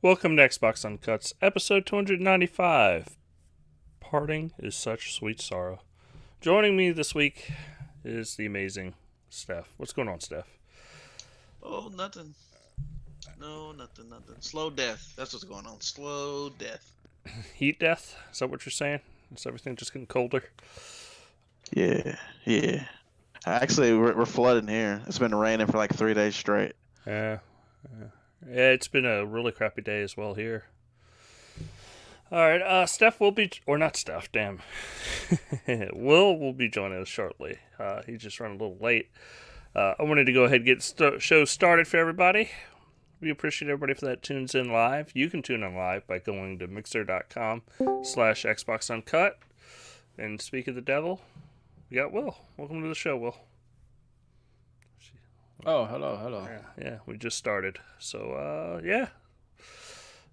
Welcome to Xbox Uncuts, episode 295. Parting is such sweet sorrow. Joining me this week is the amazing Steph. What's going on, Steph? Oh, nothing. No, nothing. Slow death. That's what's going on. Slow death. Heat death? Is that what you're saying? Is everything just getting colder? Yeah. Actually, we're flooding here. It's been raining for like 3 days straight. Yeah. Yeah, it's been a really crappy day as well here. Alright, Steph will be... Or not Steph, damn. Will be joining us shortly. He just ran a little late. I wanted to go ahead and get show started for everybody. We appreciate everybody for that tunes in live. You can tune in live by going to mixer.com/Xbox Uncut. And speak of the devil, we got Will. Welcome to the show, Will. Oh, hello. Yeah, we just started. So, yeah.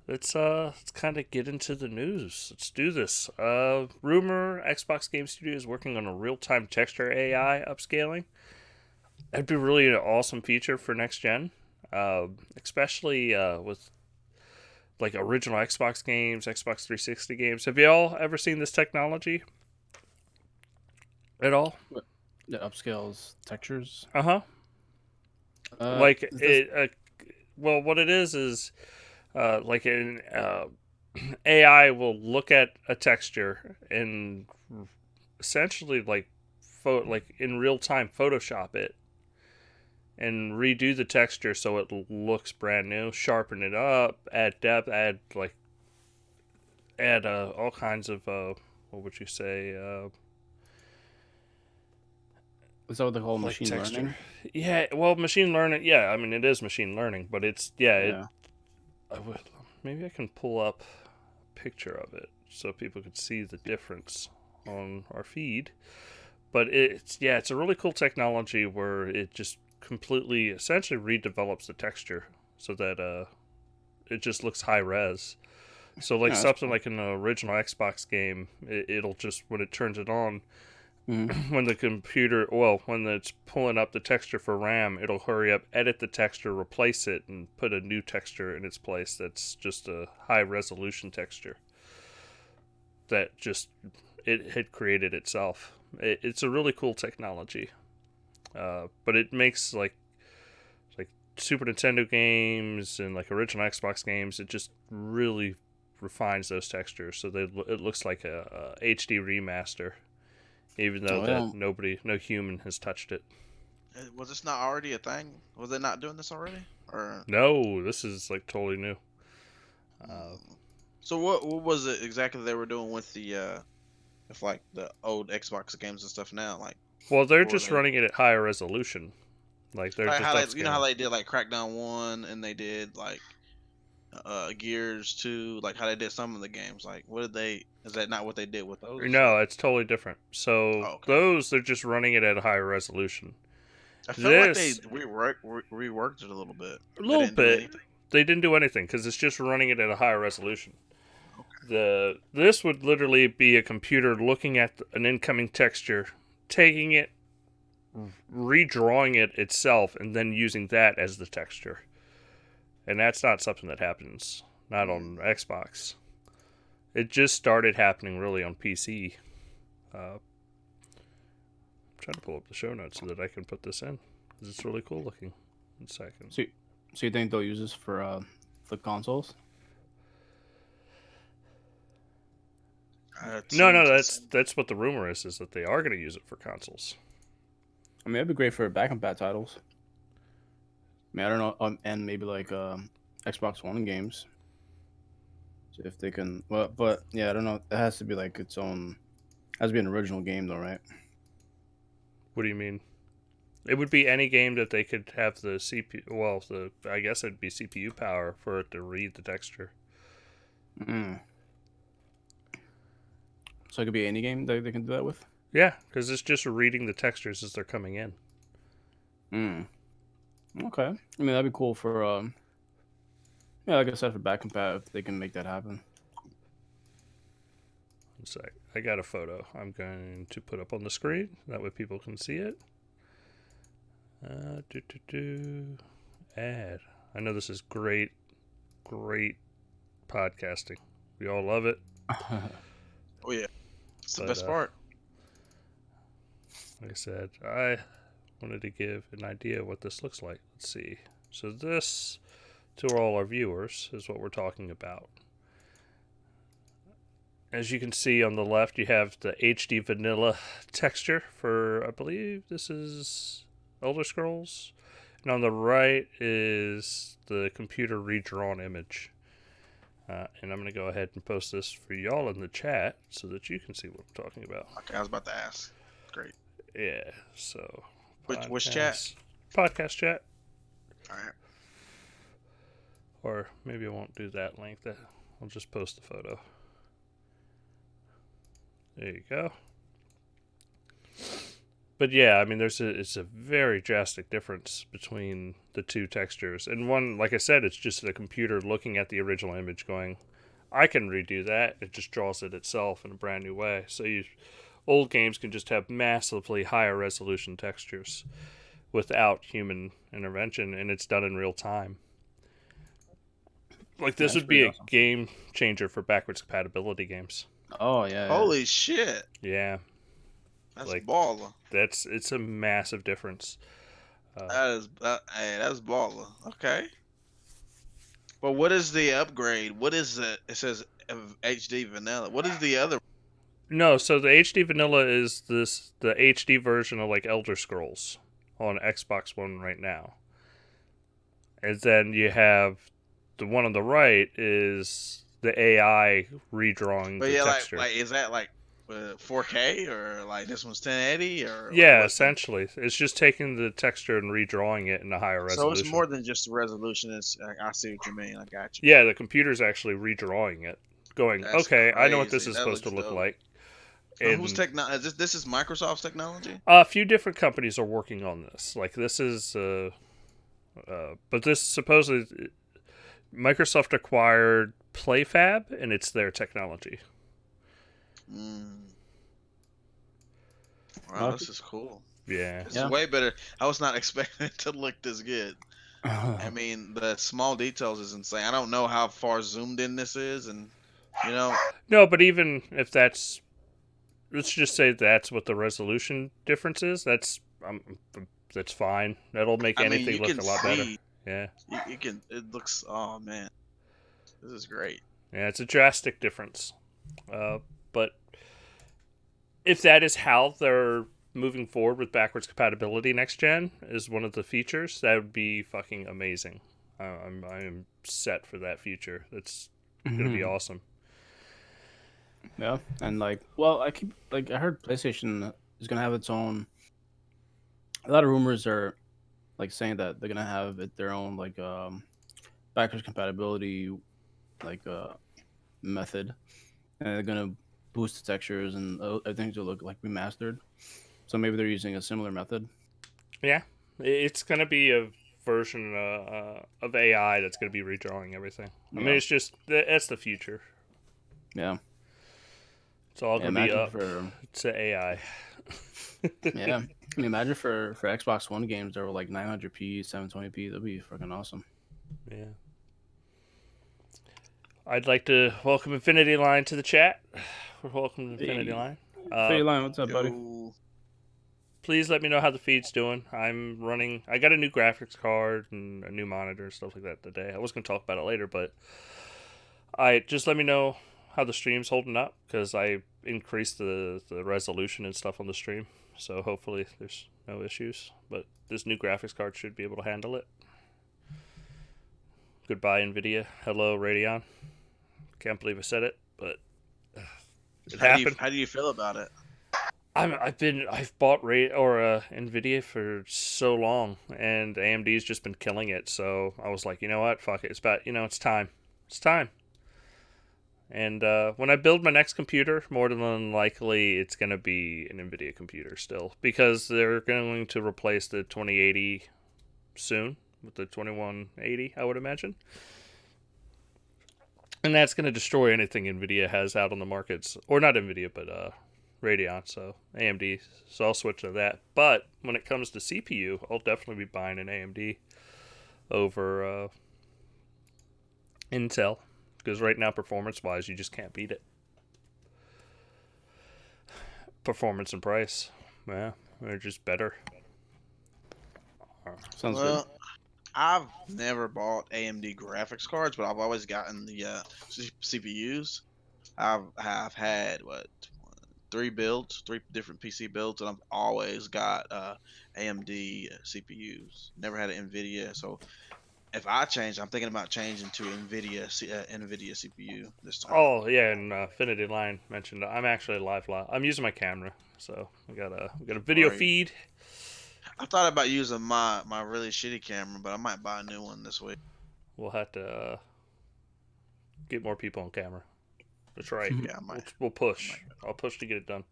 Let's kind of get into the news. Let's do this. Rumor Xbox Game Studio is working on a real-time texture AI upscaling. That'd be really an awesome feature for next gen, especially with like original Xbox games, Xbox 360 games. Have you all ever seen this technology at all? The upscales textures. Like it. Well, what it is like an AI will look at a texture and essentially like in real time Photoshop it and redo the texture so it looks brand new, sharpen it up, add depth, add all kinds of what would you say? Is that what they call machine texture learning? Yeah, well, machine learning. Yeah, I mean it is machine learning, but it's maybe I can pull up a picture of it so people could see the difference on our feed. But it's a really cool technology where it just completely, essentially redevelops the texture so that it just looks high res. So like something like in the original Xbox game, it'll just, when it turns it on, when the computer, when it's pulling up the texture for RAM, it'll hurry up, edit the texture, replace it, and put a new texture in its place that's just a high resolution texture that just it had created itself. It's a really cool technology, but it makes like Super Nintendo games and like original Xbox games. It just really refines those textures so it looks like a HD remaster. Even though no human has touched it. Was this not already a thing? Was they not doing this already? Or no, this is like totally new. So what was it exactly they were doing with the old Xbox games and stuff now? Like, well, they're just running it at higher resolution. Like they're just how how they did like Crackdown 1 and they did like Gears 2, like how they did some of the games. Like, is that not what they did with those? No, it's totally different. So those, they're just running it at a higher resolution. I feel like they reworked it a little bit. They didn't do anything because it's just running it at a higher resolution. Okay. This would literally be a computer looking at an incoming texture, taking it, redrawing it itself, and then using that as the texture. And that's not something that happens, not on Xbox. It just started happening really on PC. I'm trying to pull up the show notes so that I can put this in, because it's really cool looking. 1 second. So you think they'll use this for consoles? No, that's what the rumor is that they are going to use it for consoles. I mean, that'd be great for back-and-pat titles. I mean, I don't know, and maybe like Xbox One games. So if they can, but yeah, I don't know. It has to be like its own. It has to be an original game, though, right? What do you mean? It would be any game that they could have the CPU. Well, I guess it'd be CPU power for it to read the texture. So it could be any game that they can do that with. Yeah, because it's just reading the textures as they're coming in. Okay. I mean, that'd be cool for, like I said, for back and pat, if they can make that happen. 1 sec. I got a photo I'm going to put up on the screen. That way people can see it. Add. I know this is great podcasting. We all love it. Oh yeah, it's the But, best part. Like I said, I wanted to give an idea of what this looks like. Let's see. So this, to all our viewers, is what we're talking about. As you can see on the left, you have the HD vanilla texture for, I believe this is Elder Scrolls. And on the right is the computer redrawn image. And I'm going to go ahead and post this for y'all in the chat so that you can see what I'm talking about. Okay, I was about to ask. Great. Yeah, so... Which chat? Podcast chat. All right. Or maybe I won't do that link. I'll just post the photo. There you go. But yeah, I mean, it's a very drastic difference between the two textures. And one, like I said, it's just a computer looking at the original image going, I can redo that. It just draws it itself in a brand new way. So old games can just have massively higher resolution textures without human intervention, and it's done in real time. Like, this would be a game changer for backwards compatibility games. Oh, yeah. Holy shit. Yeah. That's Like, baller. It's a massive difference. That's baller. Okay. Well, what is the upgrade? What is it? It says HD vanilla. What is the other? No, so the HD vanilla is the HD version of like Elder Scrolls on Xbox One right now. And then you have the one on the right is the AI redrawing But the yeah, texture. like is that like 4K or like this one's 1080 or? Yeah, essentially, it's just taking the texture and redrawing it in a higher resolution. So it's more than just the resolution. I see what you mean. I got you. Yeah, the computer's actually redrawing it, going, That's okay, I know what this crazy. is That supposed to looks look dope. like. And whose technology? This is Microsoft's technology. A few different companies are working on this. Like this is, but this supposedly Microsoft acquired PlayFab, and it's their technology. Wow, this is cool. Yeah, It's way better. I was not expecting it to look this good. I mean, the small details is insane. I don't know how far zoomed in this is, and you know. No, but even if let's just say that's what the resolution difference is. That's fine. That'll make anything look a lot better. Yeah, you can. It looks. Oh man, this is great. Yeah, it's a drastic difference. But if that is how they're moving forward with backwards compatibility next gen is one of the features, that would be fucking amazing. I'm set for that future. That's gonna be awesome. Yeah, and I heard PlayStation is gonna have its own. A lot of rumors are like saying that they're gonna have their own backwards compatibility method, and they're gonna boost the textures and everything to look like remastered. So maybe they're using a similar method. Yeah, it's gonna be a version of AI that's gonna be redrawing everything. I mean, it's just that's the future. Yeah. It's all gonna be up to AI. Yeah, I mean, imagine for Xbox One games that were like 900p, 720p. That'd be fucking awesome. Yeah. I'd like to welcome Infinity Line to the chat. Welcome to Infinity Line. Infinity Line, what's up, buddy? Please let me know how the feed's doing. I got a new graphics card and a new monitor and stuff like that today. I was gonna talk about it later, but just let me know how the stream's holding up, because I increased the resolution and stuff on the stream, so hopefully there's no issues, but this new graphics card should be able to handle it. Goodbye Nvidia, hello Radeon. Can't believe I said it, but it happened. How do you feel about it? I've bought Nvidia for so long, and AMD's just been killing it, so I was like, you know what, fuck it, it's time. And when I build my next computer, more than likely it's going to be an NVIDIA computer still, because they're going to replace the 2080 soon with the 2180, I would imagine. And that's going to destroy anything NVIDIA has out on the markets. Or not NVIDIA, but Radeon, so AMD. So I'll switch to that. But when it comes to CPU, I'll definitely be buying an AMD over Intel. because right now, performance-wise, you just can't beat it. Performance and price, yeah, they're just better. Sounds Well, I've never bought AMD graphics cards, but I've always gotten the CPUs. Have had what 3 different PC builds, and I've always got AMD CPUs. Never had an Nvidia, so if I change, I'm thinking about changing to Nvidia CPU this time. Oh yeah, and Infinity Line mentioned I'm actually live. I'm using my camera, so we got a video Right. feed. I thought about using my really shitty camera, but I might buy a new one this week. We'll have to get more people on camera. That's right. Yeah, I might. We'll push. I'll push to get it done.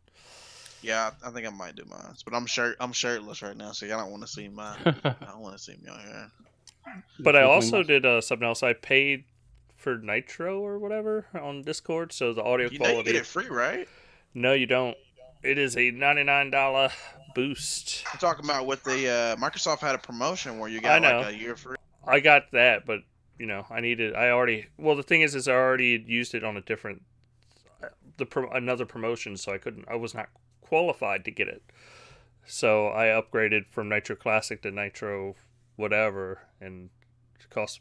Yeah, I think I might do mine. But I'm shirtless right now, so y'all don't want to see I don't want to see me on here. But I also did something else. I paid for Nitro or whatever on Discord, so the audio You know quality. you get it free, right? No, you don't. It is a $99 boost. I'm talking about with the Microsoft had a promotion where you got like a year free. I got that, but the thing is I already used it on a different another promotion, so I was not qualified to get it. So I upgraded from Nitro Classic to Nitro whatever, and it cost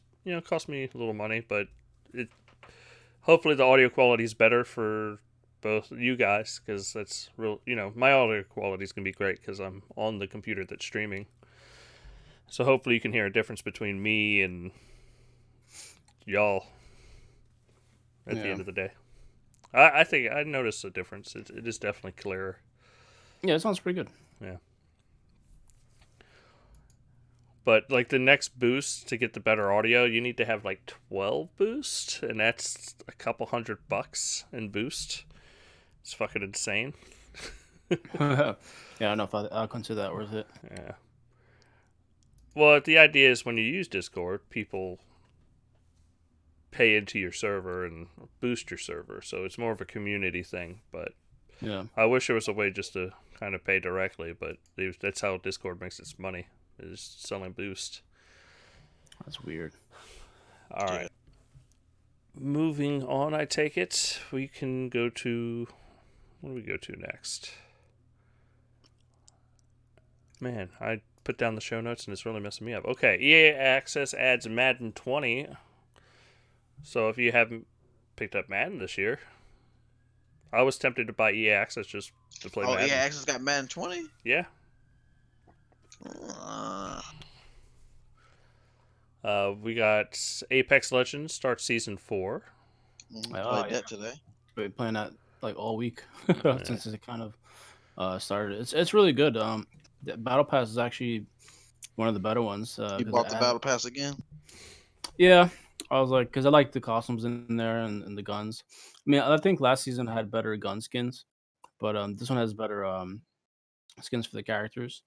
me a little money, but hopefully the audio quality is better for both you guys, because that's real. My audio quality is gonna be great because I'm on the computer that's streaming. So hopefully you can hear a difference between me and y'all at the end of the day. I think I noticed a difference. It is definitely clearer. Yeah, it sounds pretty good. Yeah. But like the next boost to get the better audio, you need to have like 12 boost, and that's a couple $100 in boost. It's fucking insane. Yeah, I don't know if I'll consider that worth it. Yeah. Well, the idea is when you use Discord, people pay into your server and boost your server, so it's more of a community thing. But yeah, I wish there was a way just to kind of pay directly, but that's how Discord makes its money, is selling boost. That's weird. All right. Moving on, I take it. We can go to... What do we go to next? Man, I put down the show notes and it's really messing me up. Okay, EA Access adds Madden 20. So if you haven't picked up Madden this year, I was tempted to buy EA Access just to play Madden. Oh, EA Access got Madden 20? Yeah. We got Apex Legends starts season 4. Played that today. Been playing that like all week since it kind of started. It's really good. The Battle Pass is actually one of the better ones. You bought the Battle Pass again? Yeah, I was like, because I like the costumes in there and the guns. I mean, I think last season had better gun skins, but this one has better skins for the characters.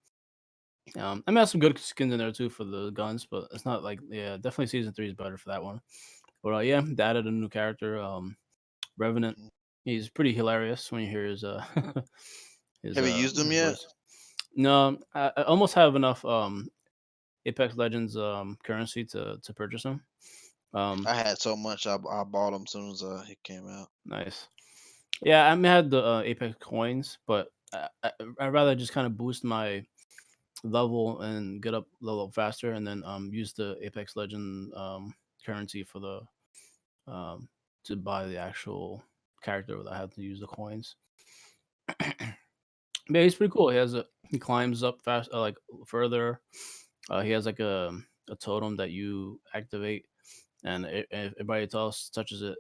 I mean, I have some good skins in there too for the guns, but it's not like, yeah, definitely season 3 is better for that one. But yeah, they added a new character, Revenant. He's pretty hilarious when you hear his his. Have you used him yet? Voice. No, I almost have enough Apex Legends currency to purchase him. I had so much, I bought him as soon as he came out. Nice. Yeah, I had the Apex coins, but I'd rather just kind of boost my level and get up level up faster, and then use the Apex Legend currency for the to buy the actual character without having to use the coins. Yeah, he's pretty cool. He climbs up fast, like further. He has like a totem that you activate, and if everybody else touches it,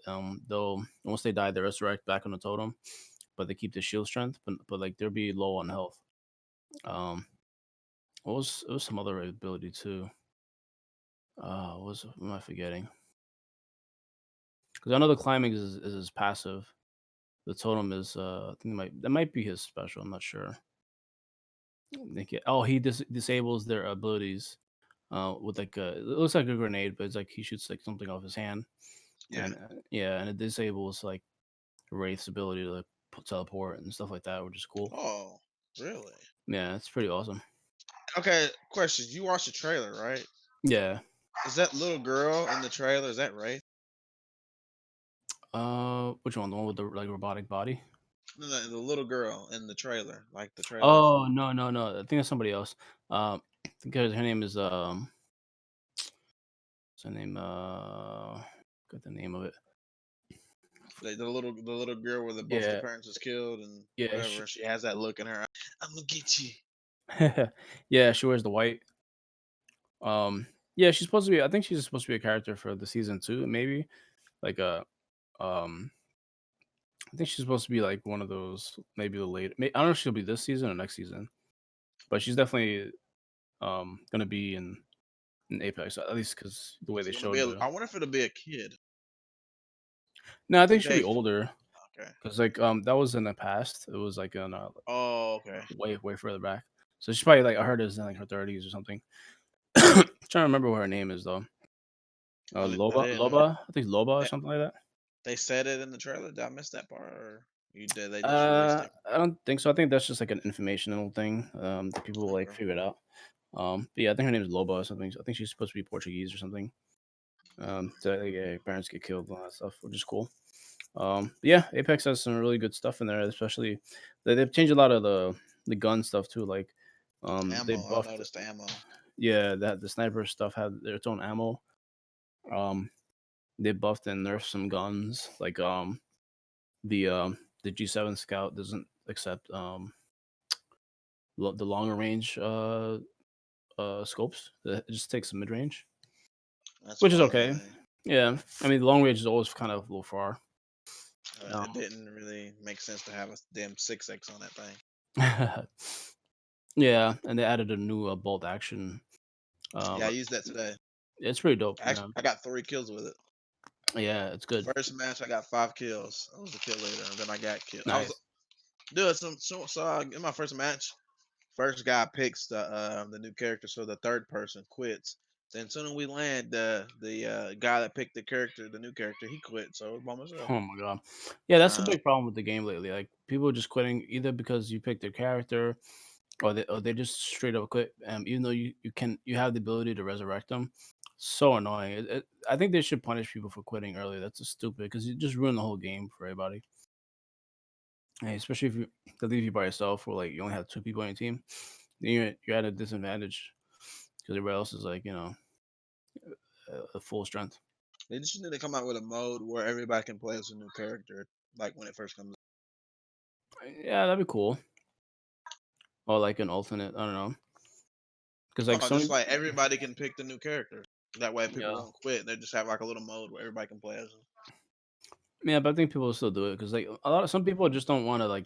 they'll once they die, they resurrect back on the totem, but they keep the shield strength, but like they'll be low on health. It was some other ability too. What am I forgetting? Because I know the climbing is his passive. The totem is I think that might be his special. I'm not sure. He disables their abilities with like it looks like a grenade, but it's like he shoots like something off his hand. Yeah. And and it disables like Wraith's ability to teleport and stuff like that, which is cool. Oh, really? Yeah, it's pretty awesome. Okay, question. You watched the trailer, right? Yeah. Is that little girl in the trailer? Is that Wraith? Which one? The one with the like robotic body? No, no, the little girl in the trailer, like the trailer. Oh no. I think that's somebody else. I think her name is what's her name? Got the name of it. The little girl where both the Yeah, parents was killed and yeah, whatever. She has that look in her eye. I'm gonna get you. yeah. She wears the white. Yeah, she's supposed to be. I think she's supposed to be a character for the season 2, maybe like a um. I think she's supposed to be like one of those, maybe the late. I don't know if she'll be this season or next season, but she's definitely gonna be in Apex, at least because the way It's they gonna showed be. the. I wonder if it'll be a kid. No, I I think think she'll be they. older Okay. because like that was in the past. It was like in Oh, okay. way further back. So she's probably like I heard it's in like her 30s or something. Trying to remember what her name is though. They didn't. Loba. I think it's Loba or They, something like that. they said it in the trailer. Did I miss that part, or you did? They just released it. I don't think so. I think that's just like an informational thing. That people will like Okay. figure it out. But yeah, I think her name is Loba or something. I think she's supposed to be Portuguese or something. So like, yeah, parents get killed and all that stuff, which is cool. But yeah, Apex has some really good stuff in there, especially they've changed a lot of the gun stuff too. Like, they Ammo. I buffed. noticed the ammo. Yeah, that the sniper stuff had its own ammo. Um, they buffed and nerfed some guns. Like the G7 Scout doesn't accept the longer range scopes. It just takes the mid range, That's which is wild to okay. me. Yeah, I mean the long range is always kind of a little far. It didn't really make sense to have a damn 6x on that thing. Yeah, and they added a new bolt action. Yeah, I used that today. It's pretty dope. Actually, I got 3 kills with it. Yeah, it's good. First match, I got 5 kills. I was the kill leader, and then I got killed. I was Nice. dude. In my first match, first guy picks the new character, so the third person quits. Then soon as we land, the guy that picked the new character, he quit. So it was by myself. Oh my god. Yeah, that's the Uh, big problem with the game lately. Like people are just quitting either because you picked their character or they just straight up quit. Even though you have the ability to resurrect them. So annoying. I think they should punish people for quitting early. That's just stupid because you just ruin the whole game for everybody. And especially if they leave you by yourself or like you only have 2 people on your team, then you're at a disadvantage because everybody else is like at full strength. they just need to come out with a mode where everybody can play as a new character, like when it first comes. Yeah, that'd be cool. Or like an alternate. I don't know. Because like No, just Sony, like everybody can pick the new character. That way, people yeah, won't quit. They just have like a little mode where everybody can play as them. yeah, but I think people will still do it because like some people just don't want to like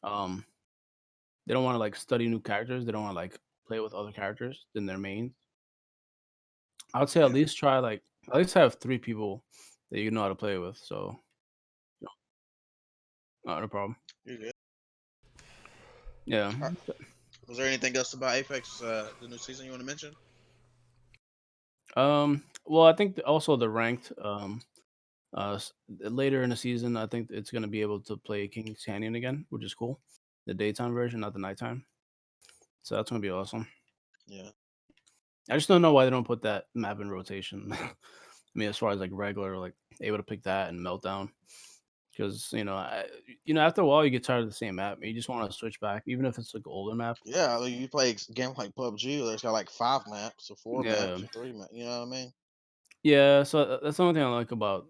um they don't want to like study new characters. They don't want to like play with other characters than their main. I would say at Yeah, least try like at least have 3 people that you know how to play with. So not a problem. you're good. Yeah. Was there anything else about Apex, the new season you want to mention? Well, I think also the ranked later in the season, I think it's gonna be able to play King's Canyon again, which is cool. The daytime version, not the nighttime. So that's gonna be awesome. Yeah. I just don't know why they don't put that map in rotation. I mean, as far as like regular, like able to pick that and meltdown, because after a while you get tired of the same map. You just want to switch back, even if it's like an older map. Yeah, you play game like PUBG, where it's got like 5 maps or 4 maps Yeah, or 3 maps. You know what I mean? yeah. So that's the only thing I like about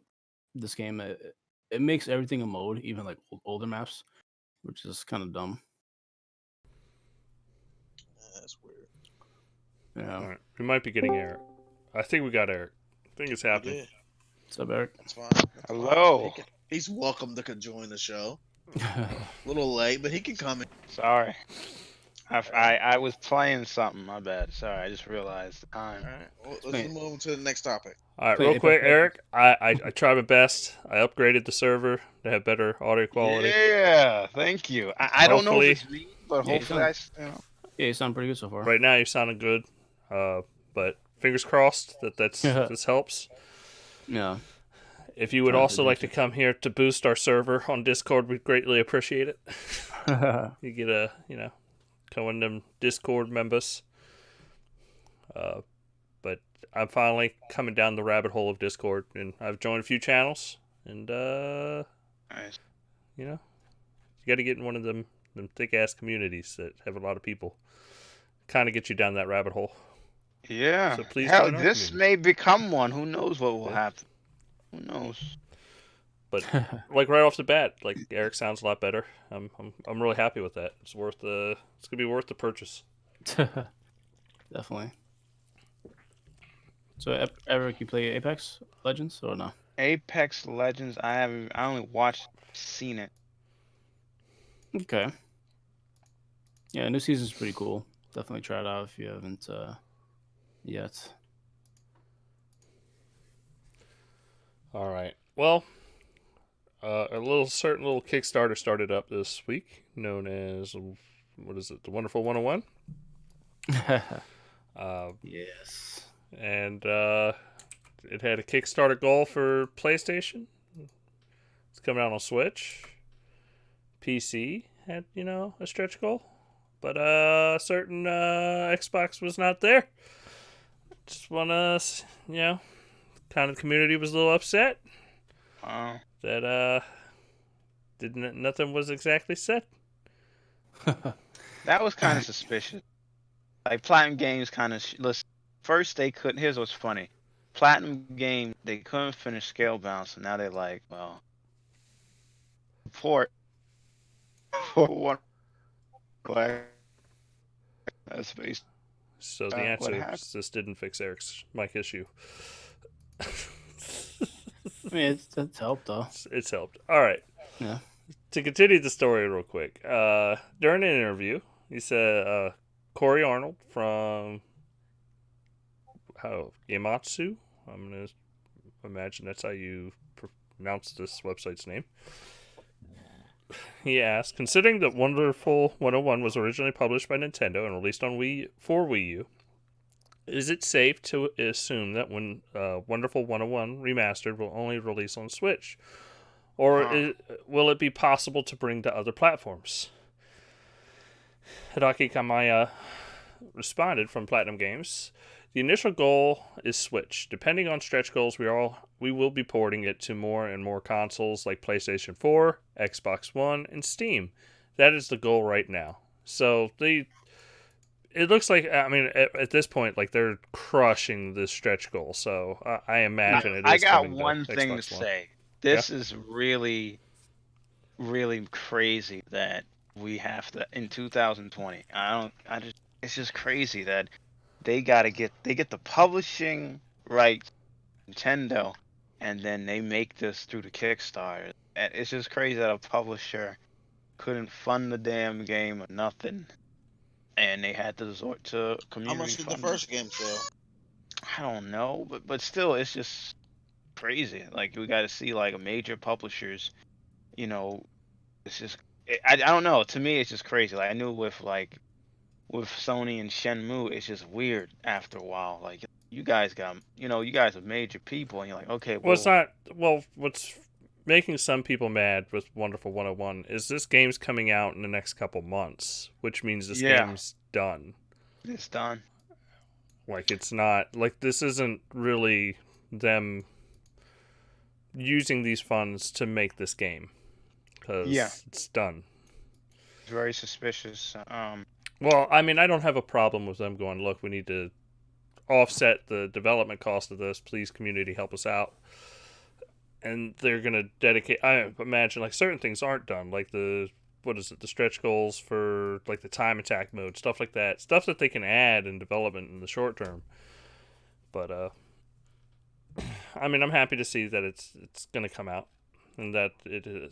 this game. It makes everything a mode, even like older maps, which is kind of dumb. Yeah, that's weird. Yeah. All right, we might be getting Eric. I think we got Eric. I think it's We happening. did. What's up, Eric? That's fine. That's Hello. fine. He's welcome to join the show. A little late, but he can come in. Sorry. I was playing something. My bad. Sorry. I just realized the All time. right. Well, Wait. let's move to the next topic. All right, Play real Apex quick, Legends. Eric. I tried my best. I upgraded the server to have better audio quality. Yeah. Thank you. I don't know Hopefully- if it's me, but Yeah, you hopefully Yeah, you sound pretty good so far. Right now, you're sounding good, but fingers crossed that this helps. Yeah. If you would Trying to also do like to come here to boost our server on Discord, we'd greatly appreciate it. You get come in them Discord members. But I'm finally coming down the rabbit hole of Discord, and I've joined a few channels, and Nice. you know, you got to get in one of them thick ass communities that have a lot of people. Kind of get you down that rabbit hole. Yeah. So please Hell, join our this community. may become one. Who knows what will Yeah. happen? Who knows? But like right off the bat, like Eric sounds a lot better. I'm really happy with that. It's gonna be worth the purchase. Definitely. So, Eric, you play Apex Legends or no? Apex Legends. I only watched, seen it. Okay. Yeah, new season's pretty cool. Definitely try it out if you haven't yet. All right. Well, a certain little Kickstarter started up this week, known as what is it? The Wonderful 101. Yes. And it had a Kickstarter goal for PlayStation. It's coming out on Switch. PC had a stretch goal, but certain Xbox was not there. Just wanna kind of the community was a little upset that nothing was exactly set. That was kind of suspicious. Like PlatinumGames kind of listen. First they couldn't. Here's what's funny. PlatinumGames, they couldn't finish Scalebound, so now they're like, well, support for one. That's based. So the what answer happened? is this didn't fix Eric's mic issue. I mean, it's helped though. It's helped. All right. Yeah. To continue the story real quick, during an interview, he said Corey Arnold from Yamatsu. I'm gonna imagine that's how you pronounce this website's name. He asked, considering that Wonderful 101 was originally published by Nintendo and released on for Wii U, is it safe to assume that when Wonderful 101 Remastered will only release on Switch? Or will it be possible to bring to other platforms? Hideki Kamiya responded from PlatinumGames. The initial goal is Switch. Depending on stretch goals, we will be porting it to more and more consoles like PlayStation 4, Xbox One, and Steam. That is the goal right now. So it looks like, I mean, at this point, like they're crushing this stretch goal. So I imagine it is. I got coming one to thing to Xbox One. say. This is really, really crazy that we have to in 2020. It's just crazy that they get the publishing rights, Nintendo, and then they make this through the Kickstarter. And it's just crazy that a publisher couldn't fund the damn game or nothing, and they had to resort to community. How much did the funding. first game sell? I don't know, but still, it's just crazy. Like we got to see like a major publishers, it's just I don't know. To me, it's just crazy. Like I knew with Sony and Shenmue, it's just weird after a while. Like you guys are major people, and you're like, okay, Well, it's not. Well, what's making some people mad with Wonderful 101 is this game's coming out in the next couple months, which means this game's done. It's done. Like it's not like this isn't really them using these funds to make this game because it's done. It's very suspicious. Well, I mean, I don't have a problem with them going, look, we need to offset the development cost of this. Please, community, help us out. And they're going to dedicate, I imagine, like certain things aren't done, like the stretch goals for like the time attack mode, stuff like that. Stuff that they can add in development in the short term. But, I mean, I'm happy to see that it's going to come out and that it is.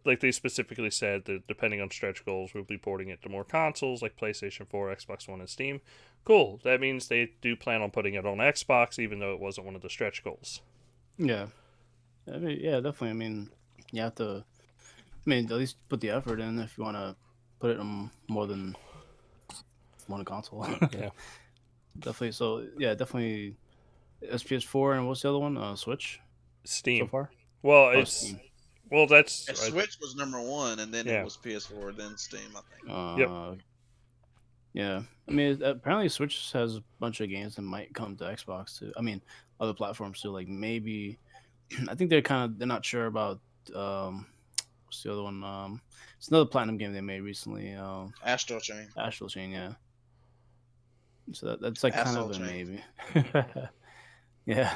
Like they specifically said that depending on stretch goals, we'll be porting it to more consoles like PlayStation 4, Xbox One, and Steam. Cool. That means they do plan on putting it on Xbox, even though it wasn't one of the stretch goals. Yeah. I mean, yeah, definitely. I mean, you have to. I mean, at least put the effort in if you want to put it on more than one console. Yeah. Definitely. So yeah, definitely. PS4 and what's the other one? Switch. Steam. So far. Well, it's. Steam. Well, that's. Switch was number 1, and then it was PS4, then Steam, I think. Yep. Yeah, I mean, apparently Switch has a bunch of games that might come to Xbox too. I mean, other platforms too, like maybe I think they're not sure about what's the other one? It's another platinum game they made recently. Astral Chain. Astral Chain, yeah. So that's like kind Astral of a Chain. maybe. Yeah,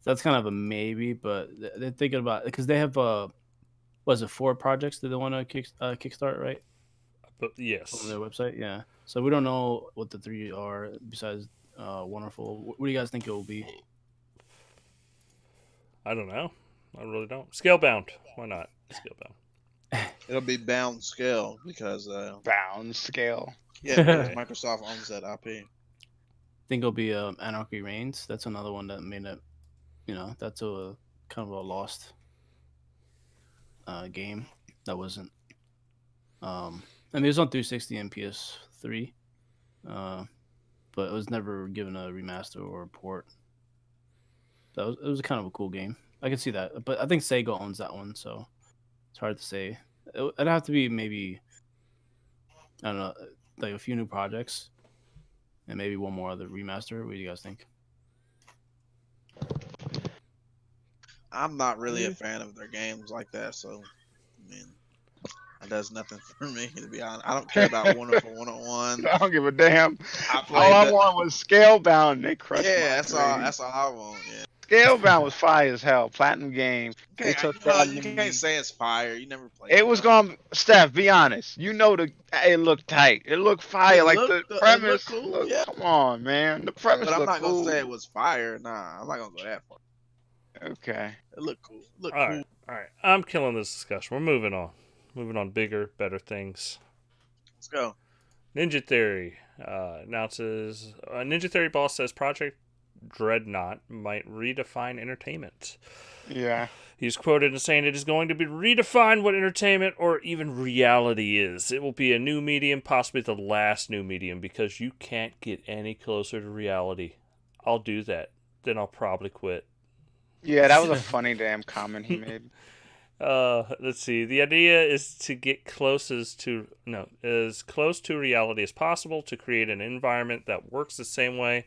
that's kind of a maybe, but they're thinking about because they have was it 4 projects that they want to kickstart, right? But On yes, their website, yeah. So we don't know what the 3 are besides Wonderful. What do you guys think it will be? I don't know. I really don't. Scalebound. Why not? Scalebound. It'll be bound scale because Bound scale. yeah, because Okay. Microsoft owns that IP. Think it'll be Anarchy Reigns. That's another one that made it. That's a kind of a lost game that wasn't. I mean, it was on 360 and PS3, but it was never given a remaster or a port. It was kind of a cool game. I can see that, but I think Sega owns that one, so it's hard to say. It'd have to be maybe I don't know, like a few new projects, and maybe one more other remaster. What do you guys think? I'm not really a fan of their games like that, so I mean, that does nothing for me to be honest. I don't care about Wonderful 101. I don't give a damn. I All played I that. want was Scalebound. And they crushed my Yeah, that's all. dreams. That's all I want. Yeah. Scalebound was fire as hell. Platinum Games. They took You Platinum. can't say it's fire. You never played It was going. Steph, be honest. You know it looked tight. It looked fire. It like looked, the it premise. looked cool, yeah. Come on, man. The But premise I'm looked not gonna cool. say it was fire. Nah, I'm not gonna go that far. Okay. It looked cool. It looked All cool. right. All right. I'm killing this discussion. We're moving on. Moving on. Bigger, better things. Let's go. Ninja Theory announces Ninja Theory boss says Project Dreadnought might redefine entertainment. Yeah. He's quoted as saying it is going to be redefine what entertainment or even reality is. It will be a new medium, possibly the last new medium, because you can't get any closer to reality. I'll do that. Then I'll probably quit. Yeah, that was a funny damn comment he made. Let's see. The idea is to get as close to reality as possible to create an environment that works the same way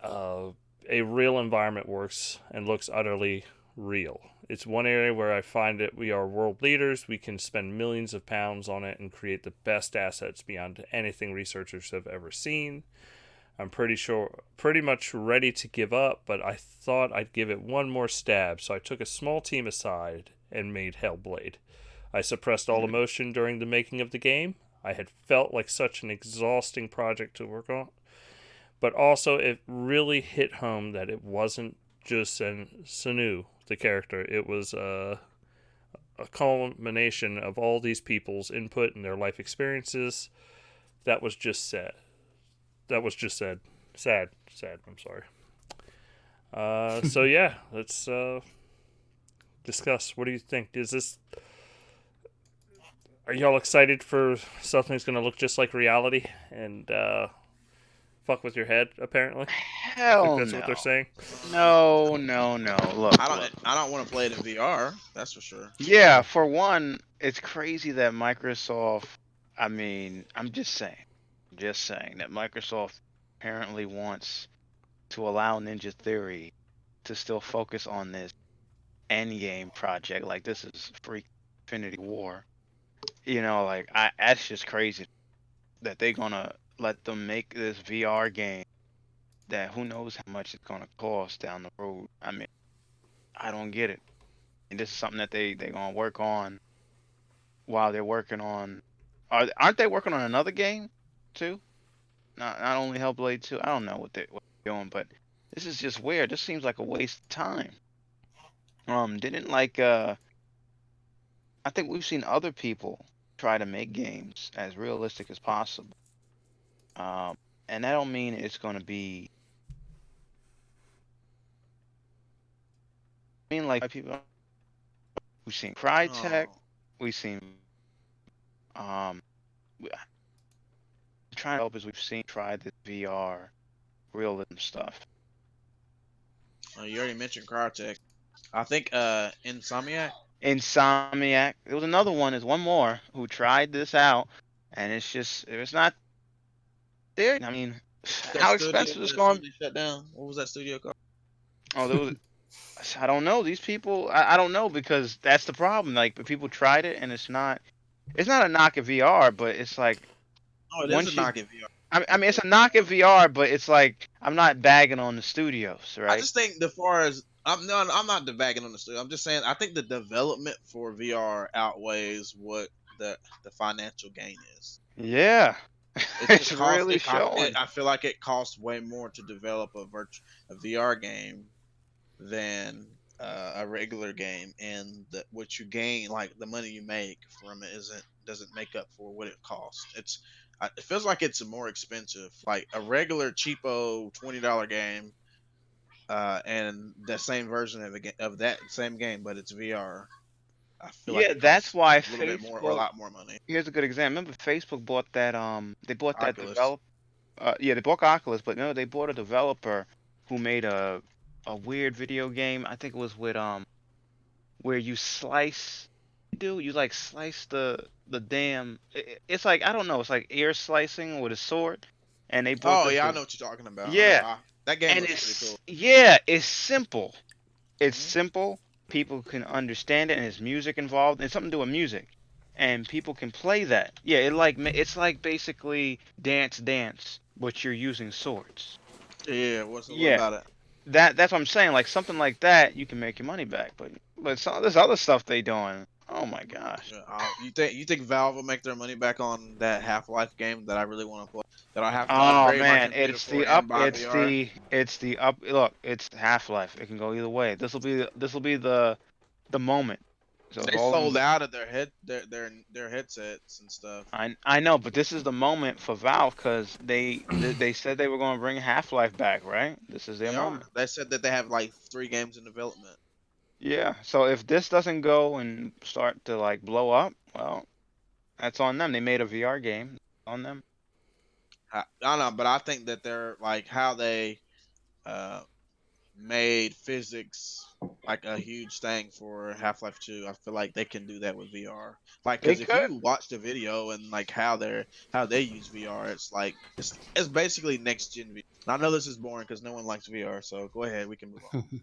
a real environment works and looks utterly real. It's one area where I find that we are world leaders. We can spend millions of pounds on it and create the best assets beyond anything researchers have ever seen. I'm pretty much ready to give up, but I thought I'd give it one more stab, so I took a small team aside and made Hellblade. I suppressed all emotion during the making of the game. I had felt like such an exhausting project to work on, but also it really hit home that it wasn't just Sanu, the character. It was a culmination of all these people's input and their life experiences. That was just sad. Sad. I'm sorry. So yeah, let's discuss. What do you think? Are y'all excited for something that's going to look just like reality and fuck with your head? Apparently, I Hell think that's no. what they're saying. No. Look. I don't want to play it in VR. That's for sure. Yeah, for one, it's crazy that Microsoft. I mean, I'm just saying that Microsoft apparently wants to allow Ninja Theory to still focus on this endgame project. Like this is freak Infinity War. That's just crazy that they're gonna let them make this VR game that who knows how much it's gonna cost down the road. I mean, I don't get it. And this is something that they're gonna work on while they're working on. Aren't they working on another game too? Not only Hellblade 2. I don't know what they're doing, but this is just weird. This seems like a waste of time. Didn't I think we've seen other people try to make games as realistic as possible. And that don't mean it's gonna be. I mean, like people. We've seen Crytek. Oh. We've seen. Trying to help is we've seen try this VR realism stuff. You already mentioned Crytek. I think Insomniac. Insomniac. There was another one. There's one more who tried this out, and it's not there. I mean, how expensive is it going? Shut down. What was that studio called? Oh, there was I don't know. These people, I don't know because that's the problem. Like, but people tried it and it's not a knock at VR, but it's like Oh, it is a once you, knock at VR. I mean, it's a knock at VR, but it's like I'm not bagging on the studios, I right? just think the far as I'm not bagging on the studio. I'm just saying I think the development for VR outweighs what the financial gain is. Yeah, It it's just costs. really showing. I feel like it costs way more to develop a VR game than a regular game, and what you gain, like the money you make from it, doesn't make up for what it costs. It feels like it's more expensive. Like a regular cheapo $20 game, and the same version of that same game, but it's VR. I feel like Yeah, it that's costs why a little bit more or a Facebook. lot more money. Here's a good example. Remember, Facebook bought that. They bought that Oculus. develop. Yeah, they bought Oculus, but no, they bought a developer who made a weird video game. I think it was with where you slice. You like slice the damn. It's like I don't know. It's like ear slicing with a sword, and they bought Oh this. yeah, I know what you're talking about. I know. Yeah, That game and looks pretty cool. it's simple. It's Mhm. simple. People can understand it, and there's music involved. It's something to do with music, and people can play that. Yeah, it's like basically dance, but you're using swords. Yeah, what Yeah, about it? that's what I'm saying. Like something like that, you can make your money back. But some of this other stuff they doing, oh my gosh. Yeah, you think Valve will make their money back on that Half-Life game that I really want to play? That I have to Oh upgrade my man, computer for and buy VR. it's the up. Look, it's Half-Life. It can go either way. This will be the moment. So if They all sold them, out of their headsets and stuff. I know, but this is the moment for Valve because they said they were going to bring Half-Life back, right? This is their They are. moment. They said that they have like 3 games in development. Yeah. So if this doesn't go and start to like blow up, well, that's on them. They made a VR game. On them. I don't know, but I think that they're like how they uh, made physics like a huge thing for Half-Life 2. I feel like they can do that with VR. Like, They because if could. you watch the video and like how they use VR, it's like it's basically next gen VR. I know this is boring because no one likes VR, so go ahead, we can move on.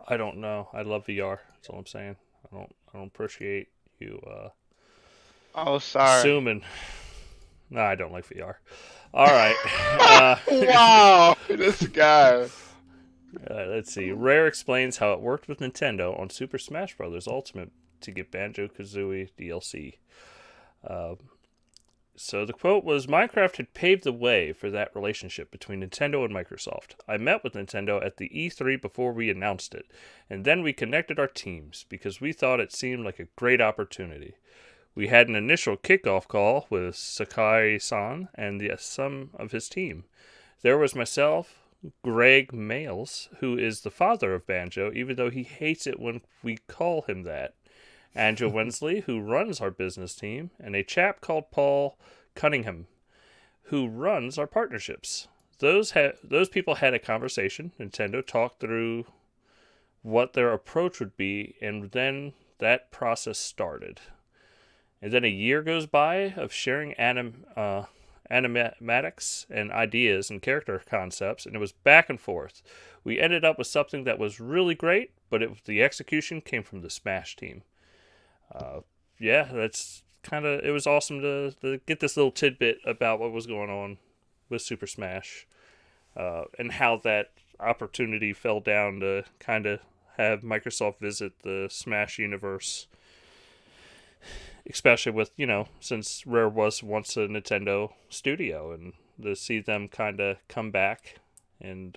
I don't know. I love VR. That's all I'm saying. I don't appreciate you Oh, sorry. assuming. No, I don't like VR. All right. Uh, Wow, this guy. let's see. Rare explains how it worked with Nintendo on Super Smash Bros. Ultimate to get Banjo Kazooie DLC. So the quote was, Minecraft had paved the way for that relationship between Nintendo and Microsoft. I met with Nintendo at the E3 before we announced it, and then we connected our teams because we thought it seemed like a great opportunity. We had an initial kickoff call with Sakai-san and some of his team. There was myself, Greg Males, who is the father of Banjo, even though he hates it when we call him that. Andrew Wensley, who runs our business team, and a chap called Paul Cunningham, who runs our partnerships. Those people had a conversation. Nintendo talked through what their approach would be, and then that process started. And then a year goes by of sharing animatics and ideas and character concepts, and it was back and forth. We ended up with something that was really great, but the execution came from the Smash team. Yeah, that's it was awesome to get this little tidbit about what was going on with Super Smash, and how that opportunity fell down to kind of have Microsoft visit the Smash universe, especially with, since Rare was once a Nintendo studio, and to see them kind of come back and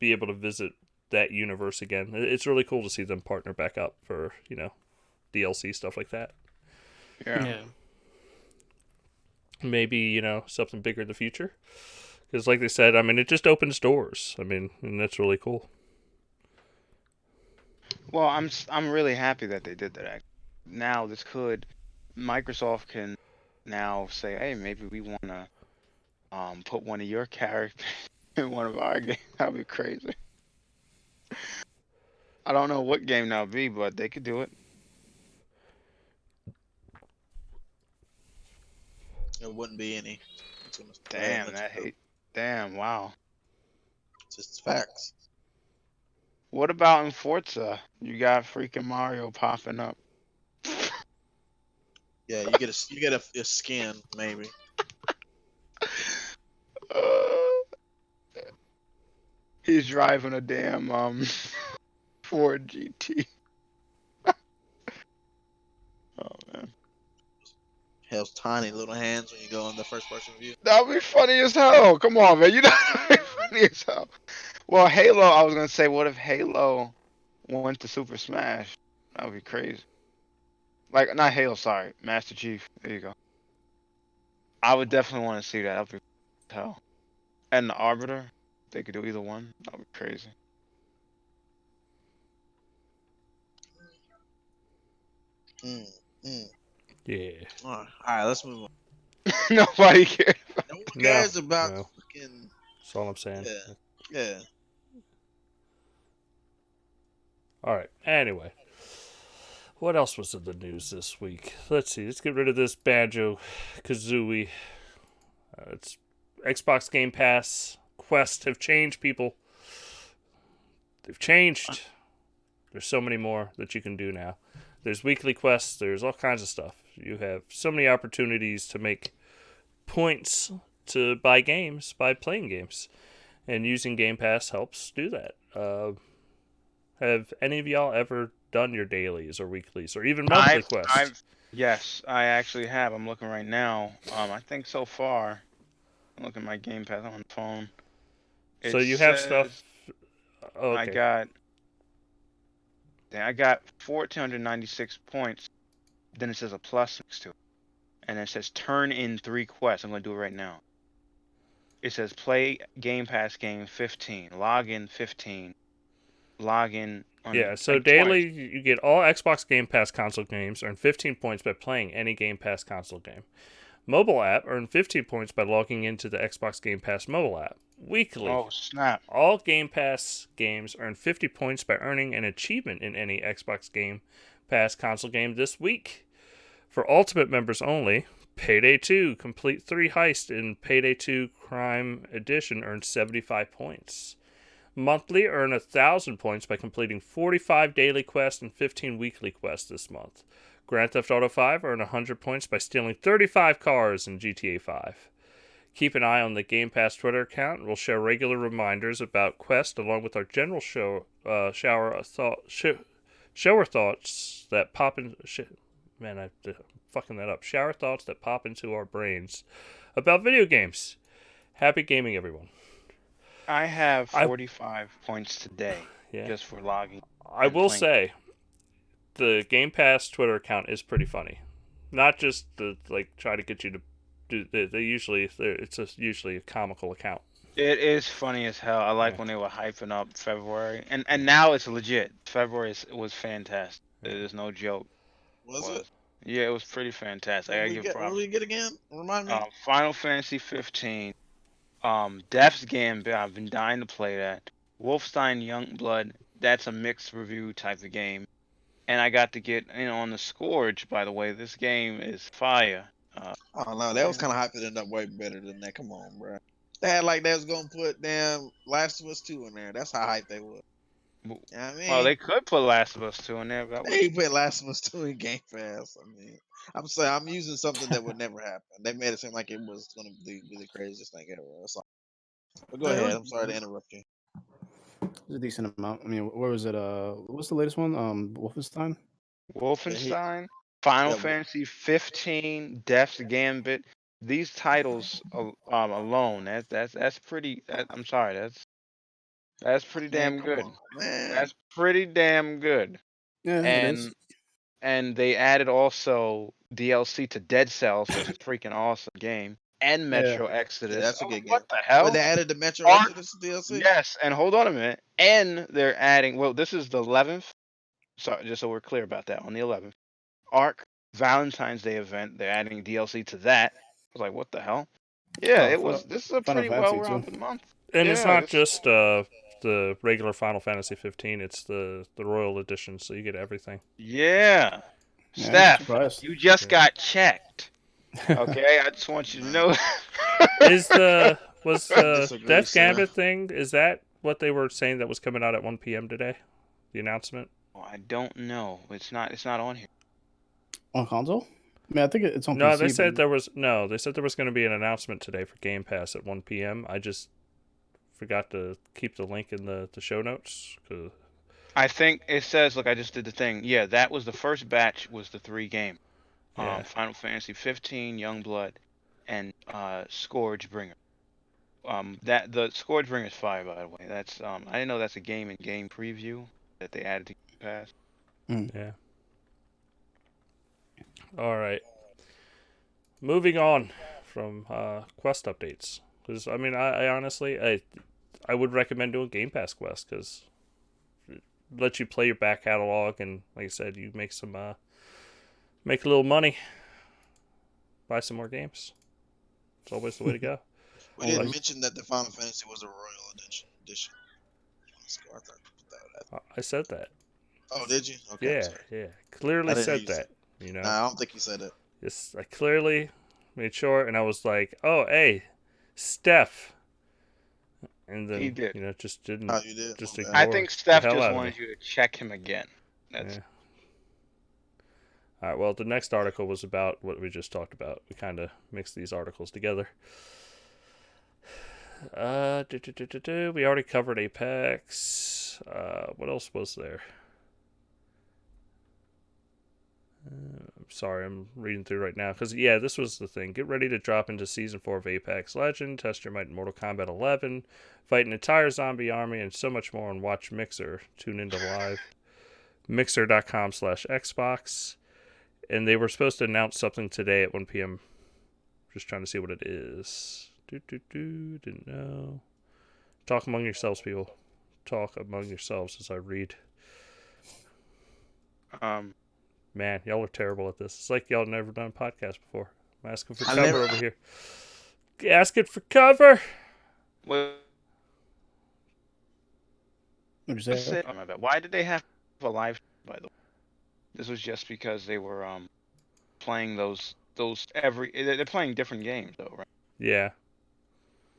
be able to visit that universe again. It's really cool to see them partner back up for, DLC stuff like that. Yeah. Maybe, something bigger in the future. Because like they said, I mean, it just opens doors. I mean, and that's really cool. Well, I'm really happy that they did that. Now Microsoft can now say, hey, maybe we want to put one of your characters in one of our games. That'd be crazy. I don't know what game that'll be, but they could do it. It wouldn't be any. too much. Damn, that hate. Damn, wow. Just facts. What about in Forza? You got freaking Mario popping up. Yeah, you get a skin maybe. He's driving a damn Ford GT. Oh man, Has tiny little hands when you go in the first person view. that'd be funny as hell. Come on, man, you know that'd be funny as hell. Well, Halo. I was gonna say, what if Halo went to Super Smash? That would be crazy. Like, not Halo, sorry, Master Chief. There you go. I would definitely want to see that. That'd be hell. And the Arbiter, they could do either one. That'd be crazy. Yeah. All right, let's move on. Nobody cares. No one No, cares about no. fucking. That's all I'm saying. Yeah. All right. Anyway, what else was in the news this week? Let's see. Let's get rid of this Banjo Kazooie. It's Xbox Game Pass, Quest have changed, people. They've changed. There's so many more that you can do now. There's weekly quests. There's all kinds of stuff. You have so many opportunities to make points to buy games by playing games. And using Game Pass helps do that. Have any of y'all ever done your dailies or weeklies or even monthly quests? Yes, I actually have. I'm looking right now. I think so far. I'm looking at my Game Pass on the phone. So you have stuff. Oh, okay. I got 1,496 points. Then it says a plus next to it, and it says turn in 3 quests. I'm gonna do it right now. It says play Game Pass game 15, log in 15, log in. Yeah, so like daily 20. you get all Xbox Game Pass console games, earn 15 points by playing any Game Pass console game. Mobile app, earn 15 points by logging into the Xbox Game Pass mobile app. Weekly, Oh snap! all Game Pass games earn 50 points by earning an achievement in any Xbox Game Pass console game this week. For Ultimate members only, Payday 2, complete 3 heists in Payday 2 Crime Edition earns 75 points. Monthly, earn 1,000 points by completing 45 daily quests and 15 weekly quests this month. Grand Theft Auto 5, earn 100 points by stealing 35 cars in GTA 5. Keep an eye on the Game Pass Twitter account. We'll share regular reminders about quests along with our general shower thoughts that pop in. Man, I'm fucking that up. Shower thoughts that pop into our brains about video games. Happy gaming, everyone. I have 45 points today just for logging. I will say, the Game Pass Twitter account is pretty funny. Not just to try to get you to do. It's usually a comical account. It is funny as hell. I like when they were hyping up February, and now it's legit. February was fantastic. It is no joke. Was it? Yeah, it was pretty fantastic. I gotta give props. What did we get again? Remind me. Final Fantasy 15. Death's Gambit. I've been dying to play that. Wolfenstein Youngblood. That's a mixed review type of game. And I got to get on the Scourge. By the way, this game is fire. Oh no, that was kind of hyping it up way better than that. Come on, bro. They had like they was gonna put damn Last of Us 2 in there. That's how hyped they were. You know what I mean? Well, they could put Last of Us 2 in there, but they put Last of Us 2 in Game Pass. I mean, I'm saying I'm using something that would never happen. They made it seem like it was gonna be the craziest thing ever. That's all. But go ahead. I'm sorry to interrupt you. It's a decent amount. I mean, where was it? What's the latest one? Wolfenstein. Final Fantasy 15, Death's Gambit. These titles alone, that's pretty. I'm sorry, that's pretty damn good. That's pretty damn good. Yeah, it is. And they added also DLC to Dead Cells, which is a freaking awesome game, and Metro Exodus. Yeah, that's a good game. What the hell? But they added the Metro Exodus DLC? Yes, and hold on a minute. And they're adding, well, this is the 11th. Sorry, just so we're clear about that. On the 11th, Arc Valentine's Day event, they're adding DLC to that. I was like, what the hell? Yeah, this is a pretty well-rounded month. And it's not just the regular Final Fantasy 15, it's the Royal Edition, so you get everything. Yeah. Steph, you just got checked. Okay, I just want you to know. Was the Disagree, Death sir. Gambit thing? Is that what they were saying that was coming out at 1 p.m. today? The announcement. Oh, I don't know. It's not. It's not on here. On console? I mean, I think it's on No, PC. they said but... there was no. They said there was going to be an announcement today for Game Pass at 1 p.m. I just forgot to keep the link in the show notes. I think it says. Look, I just did the thing. Yeah, that was the first batch. Was the 3 game. Yeah. Final Fantasy 15, Youngblood, and Scourgebringer. That the Scourgebringer is 5, by the way. That's I didn't know that's a game and game preview that they added to Game Pass. Yeah. All right. Moving on from quest updates, because I mean, I honestly, I would recommend doing Game Pass quest because it lets you play your back catalog, and like I said, you make some make a little money, buy some more games. It's always the way to go. We Oh, didn't like- mention that the Final Fantasy was a Royal Edition. I thought you put that out. I said that. Oh, did you? Okay. I'm Yeah, sorry. yeah. I Clearly didn't hear said you say that. You know. Nah, I don't think you said it. Yes, I clearly made sure, and I was like, "Oh, hey, Steph," and then He did. you know just didn't. Oh, you did. Just My bad. I ignore think the Steph hell just out of wanted me. you to check him again. That's Yeah. All right. Well, the next article was about what we just talked about. We kind of mixed these articles together. We already covered Apex. What else was there? I'm sorry, I'm reading through right now because yeah, this was the thing. Get ready to drop into Season 4 of Apex Legend, test your might in Mortal Kombat 11, fight an entire zombie army, and so much more on Watch Mixer. Tune into live. Mixer.com/Xbox. And they were supposed to announce something today at 1 p.m. Just trying to see what it is. Didn't know. Talk among yourselves, people. Talk among yourselves as I read. Man, y'all are terrible at this. It's like y'all never done a podcast before. I'm asking for cover over here. Asking for cover. Well, What'd you say? oh, my bad. Why did they have a live? By the way, this was just because they were playing those every. They're playing different games though, right? Yeah.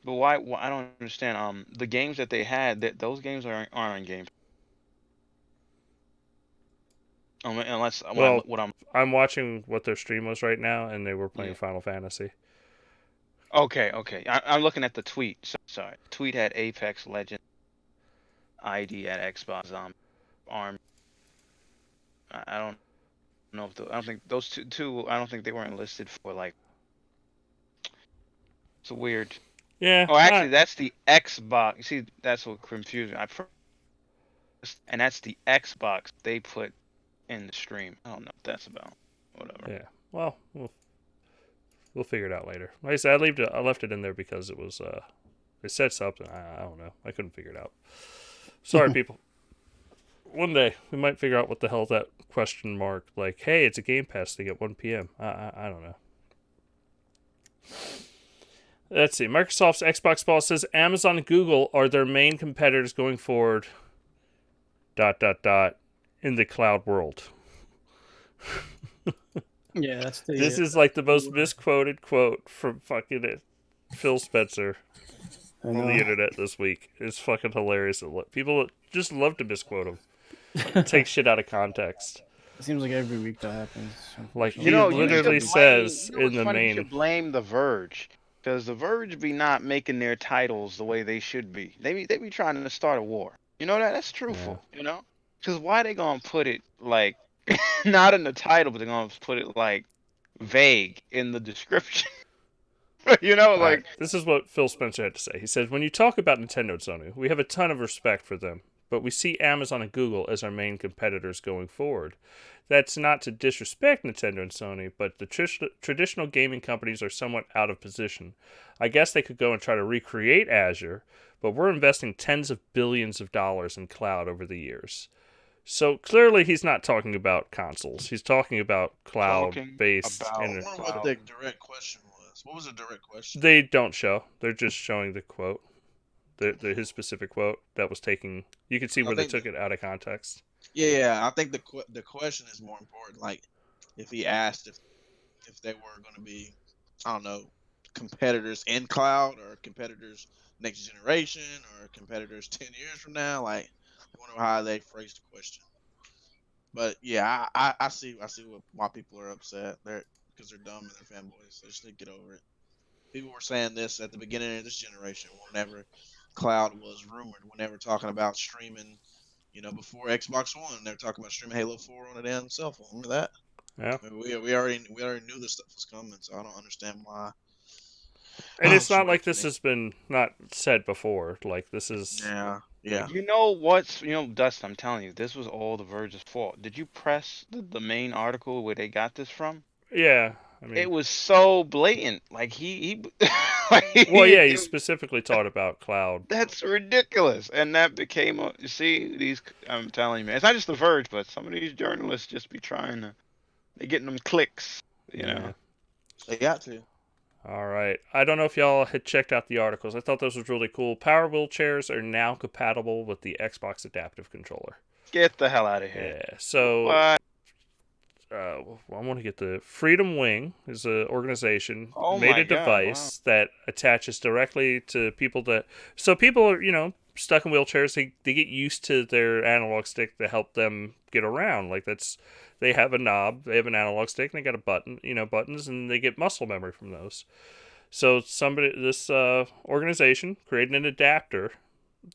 But why I don't understand. The games that they had, those games aren't on Game. Unless Well, what I'm. I'm watching what their stream was right now, and they were playing Yeah. Final Fantasy. Okay. I'm looking at the tweet. Sorry. Tweet had Apex Legend ID at Xbox ARM. I don't know if I don't think those two. I don't think they weren't listed for like. It's weird. Yeah. Oh, actually, that's the Xbox. You see, that's what confused me. And that's the Xbox they put in the stream. I don't know what that's about. Whatever. Yeah. Well, we'll figure it out later. Like I said, I left it in there because it was it said something. I don't know. I couldn't figure it out. Sorry, people. One day we might figure out what the hell that question mark. Like, hey, it's a Game Pass thing at 1 p.m. I don't know. Let's see. Microsoft's Xbox boss says Amazon and Google are their main competitors going forward. ... in the cloud world. Yeah, that's the. This is like the most misquoted quote from fucking Phil Spencer on the internet this week. It's fucking hilarious. People just love to misquote him. Take shit out of context. It seems like every week that happens. Like, unfortunately. he literally you should says blame, in the funny, main... You should blame The Verge. Because The Verge be not making their titles the way they should be. They be trying to start a war. You know that? That's truthful. Yeah. You know? Because why they gonna put it, like, not in the title, but they're gonna put it, like, vague in the description. You know, like... Right. This is what Phil Spencer had to say. He says, when you talk about Nintendo and Sony, we have a ton of respect for them, but we see Amazon and Google as our main competitors going forward. That's not to disrespect Nintendo and Sony, but the traditional gaming companies are somewhat out of position. I guess they could go and try to recreate Azure, but we're investing tens of billions of dollars in cloud over the years. So clearly he's not talking about consoles. He's talking about cloud-based about- I internet. wonder what the direct question was. What was the direct question? They don't show. They're just showing the quote. His specific quote that was taken. You can see where they took it out of context. Yeah, I think the question is more important. Like, if he asked if they were going to be I don't know, competitors in cloud or competitors next generation or competitors 10 years from now. Like, I wonder how they phrase the question. But yeah, I see why people are upset. They're because they're dumb and they're fanboys. They just need to get over it. People were saying this at the beginning of this generation, whenever cloud was rumored, whenever talking about streaming, before Xbox One, they were talking about streaming Halo 4 on a damn cell phone. Remember that? Yeah. I mean, we already knew this stuff was coming, so I don't understand why. And it's not Sorry, like this has been not said before. Like, this is... Yeah. You know what's, Dustin, I'm telling you, this was all the Verge's fault. Did you press the main article where they got this from? Yeah, I mean... It was so blatant. Like, he like, Well, yeah, he specifically talked about cloud. that's ridiculous. And that became you see, I'm telling you, man, it's not just the Verge, but some of these journalists just be trying to, they're getting them clicks, you know. They got to. All right. I don't know if y'all had checked out the articles. I thought those was really cool. Power wheelchairs are now compatible with the Xbox Adaptive Controller. Get the hell out of here. Yeah. So, What? I want to get the Freedom Wing is an organization Oh made my a God, device that attaches directly to people that. So people are stuck in wheelchairs. They get used to their analog stick to help them get around. Like that's. They have a knob, they have an analog stick, and they got a button, buttons, and they get muscle memory from those. So this organization created an adapter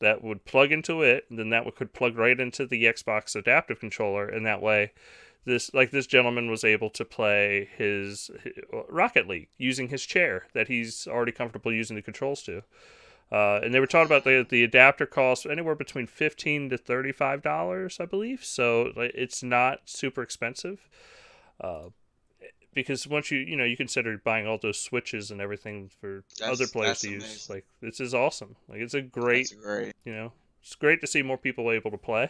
that would plug into it, and then that could plug right into the Xbox Adaptive Controller, and that way, this gentleman was able to play his Rocket League using his chair that he's already comfortable using the controls to. And they were talking about the adapter costs anywhere between $15 to $35, I believe. So it's not super expensive. Because once you consider buying all those switches and everything for other players to use, amazing. like this is awesome. Like it's a great, it's great to see more people able to play.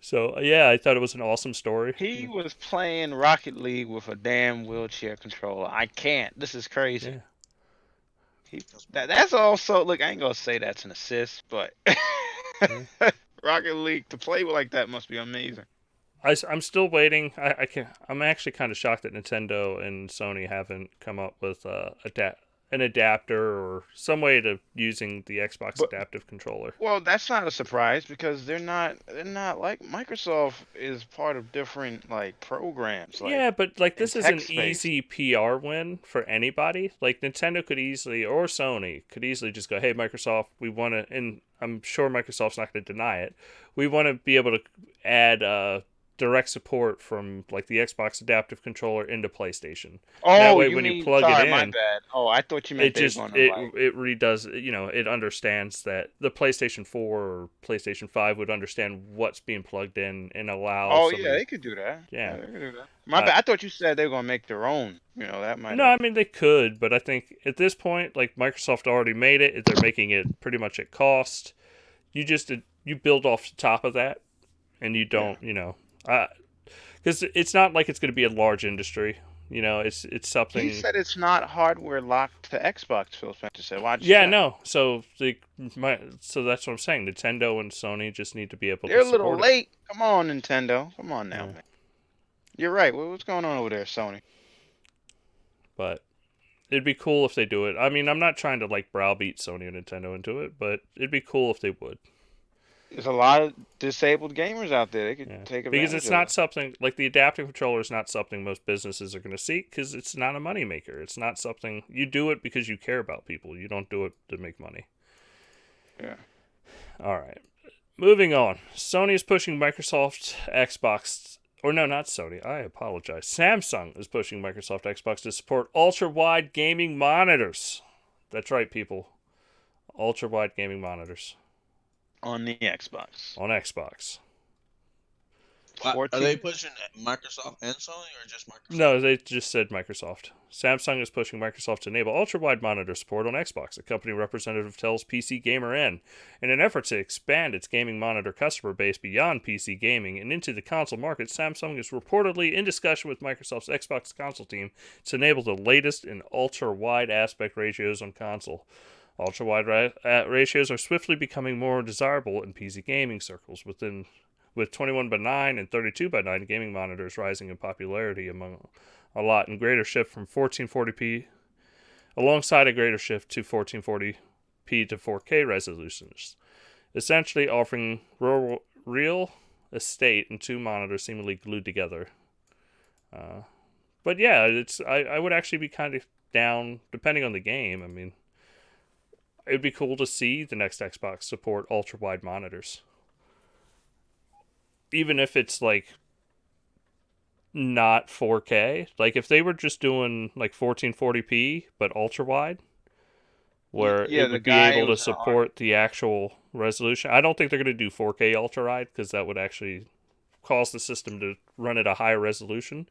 So yeah, I thought it was an awesome story. He was playing Rocket League with a damn wheelchair controller. I can't. This is crazy. Yeah. That's also, look, I ain't gonna say that's an assist, but Rocket League to play with like that must be amazing. I'm still waiting. I'm actually kind of shocked that Nintendo and Sony haven't come up with an adapter or some way to using the Xbox Adaptive Controller. Well, that's not a surprise because they're not like Microsoft is part of different like programs. Like, yeah, but like this is an space. easy PR win for anybody. Like Nintendo could easily, or Sony could easily just go, "Hey, Microsoft, we want to," and I'm sure Microsoft's not going to deny it. We want to be able to add direct support from like the Xbox Adaptive Controller into PlayStation. Oh, that way, you when mean, you plug sorry, it in, my bad. Oh, I thought you meant it redoes. It understands that the PlayStation 4 or PlayStation 5 would understand what's being plugged in and allow. Oh somebody, yeah, they could do that. Yeah, they could do that. My bad. I thought you said they were gonna make their own. That might. No, I mean they could, but I think at this point, like Microsoft already made it. They're making it pretty much at cost. You build off the top of that, and you don't, because it's not like it's going to be a large industry. It's something. He said it's not hardware locked to Xbox. Phil Spencer said. No. So so that's what I'm saying. Nintendo and Sony just need to be able. They're to support a little late. Come on, Nintendo. Come on now, man. You're right. What's going on over there, Sony? But it'd be cool if they do it. I mean, I'm not trying to like browbeat Sony and Nintendo into it, but it'd be cool if they would. There's a lot of disabled gamers out there. They could take advantage because it's not something like the adaptive controller is not something most businesses are going to seek because it's not a moneymaker. It's not something you do it because you care about people. You don't do it to make money. Yeah. All right. Moving on. Sony is pushing Microsoft Xbox. Or no, not Sony. I apologize. Samsung is pushing Microsoft Xbox to support ultra-wide gaming monitors. That's right, people. Ultra-wide gaming monitors. On the Xbox. On Xbox. Are they pushing Microsoft and Sony or just Microsoft? No, they just said Microsoft. Samsung is pushing Microsoft to enable ultra-wide monitor support on Xbox. A company representative tells PC Gamer N. In an effort to expand its gaming monitor customer base beyond PC gaming and into the console market, Samsung is reportedly in discussion with Microsoft's Xbox console team to enable the latest in ultra-wide aspect ratios on console. Ultra-wide ratios are swiftly becoming more desirable in PC gaming circles, with 21:9 and 32:9 gaming monitors rising in popularity among a lot and greater shift from 1440p alongside a greater shift to 1440p to 4K resolutions, essentially offering real estate and two monitors seemingly glued together. But yeah, I would actually be kind of down, depending on the game. I mean, it'd be cool to see the next Xbox support ultra-wide monitors. Even if it's like not 4K. Like if they were just doing like 1440p but ultra-wide, where Yeah, it the would be guy able to was support the actual resolution. I don't think they're going to do 4K ultra-wide because that would actually cause the system to run at a higher resolution.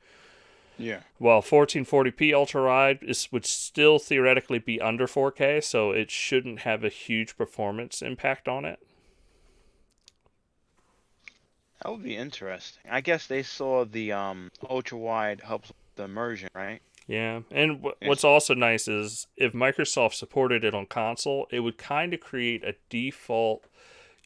Yeah. Well, 1440p ultra-wide would still theoretically be under 4K, so it shouldn't have a huge performance impact on it. That would be interesting. I guess they saw the ultra wide helps with the immersion, right? Yeah, and Yes. what's also nice is if Microsoft supported it on console, it would kind of create a default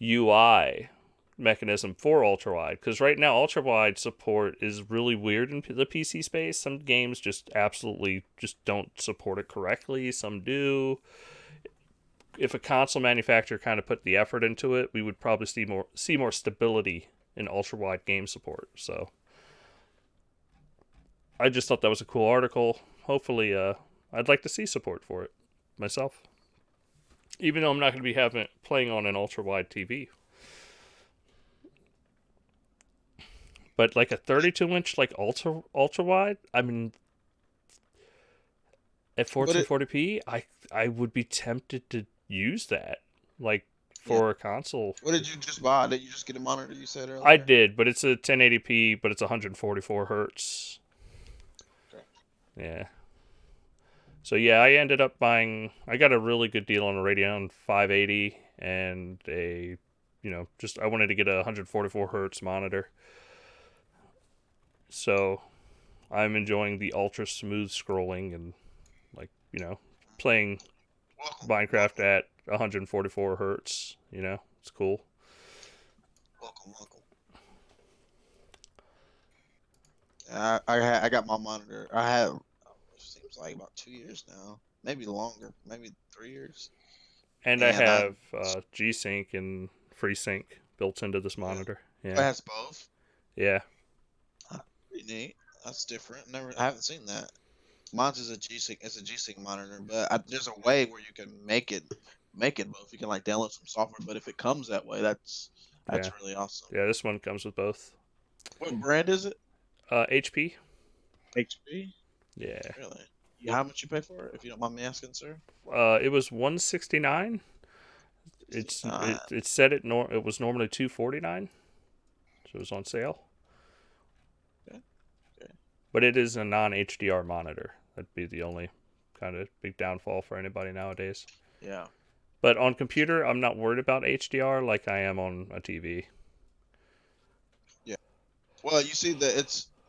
UI mechanism for ultrawide, because right now ultrawide support is really weird in the PC space. Some games just absolutely just don't support it correctly, some do. If a console manufacturer kind of put the effort into it, we would probably see more stability in ultrawide game support. So I just thought that was a cool article. Hopefully I'd like to see support for it myself, even though I'm not going to be playing on an ultra-wide TV. But like a 32-inch like ultra-wide, I mean, at 1440p, I would be tempted to use that, like for a console. What did you just buy? Did you just get a monitor? You said earlier. I did, but it's a 1080p, but it's 144 hertz. Okay. Yeah. So yeah, I ended up buying. I got a really good deal on a Radeon 580 and I wanted to get a 144 hertz monitor. So I'm enjoying the ultra smooth scrolling and playing Minecraft at 144 hertz. It's cool. Welcome. I got my monitor. I have. It seems like about 2 years now, maybe longer, maybe 3 years. And I have G-Sync and FreeSync built into this monitor. It Yeah. has both. Yeah. Pretty neat. That's different. I haven't seen that. Mine's is a G-Sync. It's a G-Sync monitor, but there's a way where you can make it both. You can like download some software, but if it comes that way, that's really awesome. Yeah, this one comes with both. What brand is it? HP. HP. Yeah. Really? How much you pay for it, if you don't mind me asking, sir? It was $169. It said it was normally $249, so it was on sale. Okay. But it is a non-HDR monitor. That'd be the only kind of big downfall for anybody nowadays. Yeah. But on computer, I'm not worried about HDR like I am on a TV. Yeah. Well, you see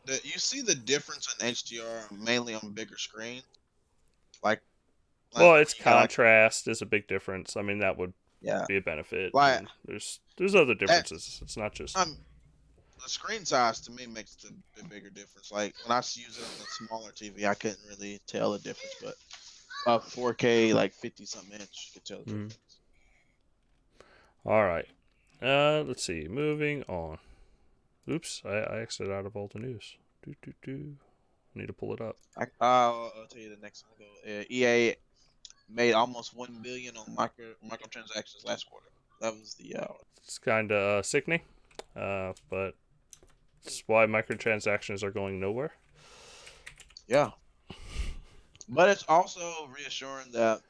you see the difference in HDR mainly on bigger screen. Well, its contrast is a big difference. I mean, that would be a benefit. Like, there's other differences. It's not just the screen size to me makes the bigger difference. Like when I use it on a smaller TV, I couldn't really tell the difference, but 4K like 50 something inch, you could tell the difference. All right. Let's see. Moving on. Oops, I exited out of all the news. I need to pull it up. I'll tell you the next one. EA made almost $1 billion on microtransactions last quarter. That was the. It's kind of sickening, but it's why microtransactions are going nowhere. Yeah. But it's also reassuring that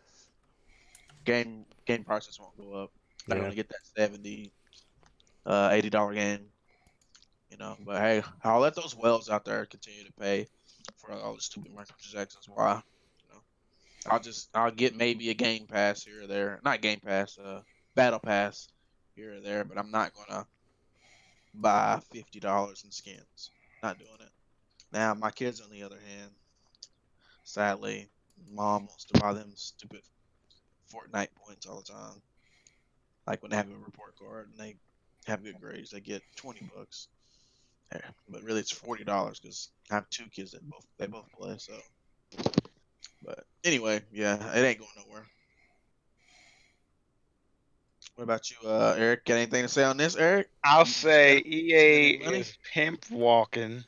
game prices won't go up. Not gonna get that $70, $80 game. But hey, I'll let those whales out there continue to pay for all the stupid microtransactions. Why? I'll get maybe a Game Pass here or there. Not Game Pass, Battle Pass here or there. But I'm not gonna buy $50 in skins. Not doing it. Now my kids, on the other hand, sadly, mom wants to buy them stupid Fortnite points all the time. Like when they have a report card and they have good grades, they get $20. there. But really, it's $40 because I have 2 kids that both play. So, but anyway, yeah, it ain't going nowhere. What about you, Eric? Got anything to say on this, Eric? I'll You say spend- EA spending money? is pimp walking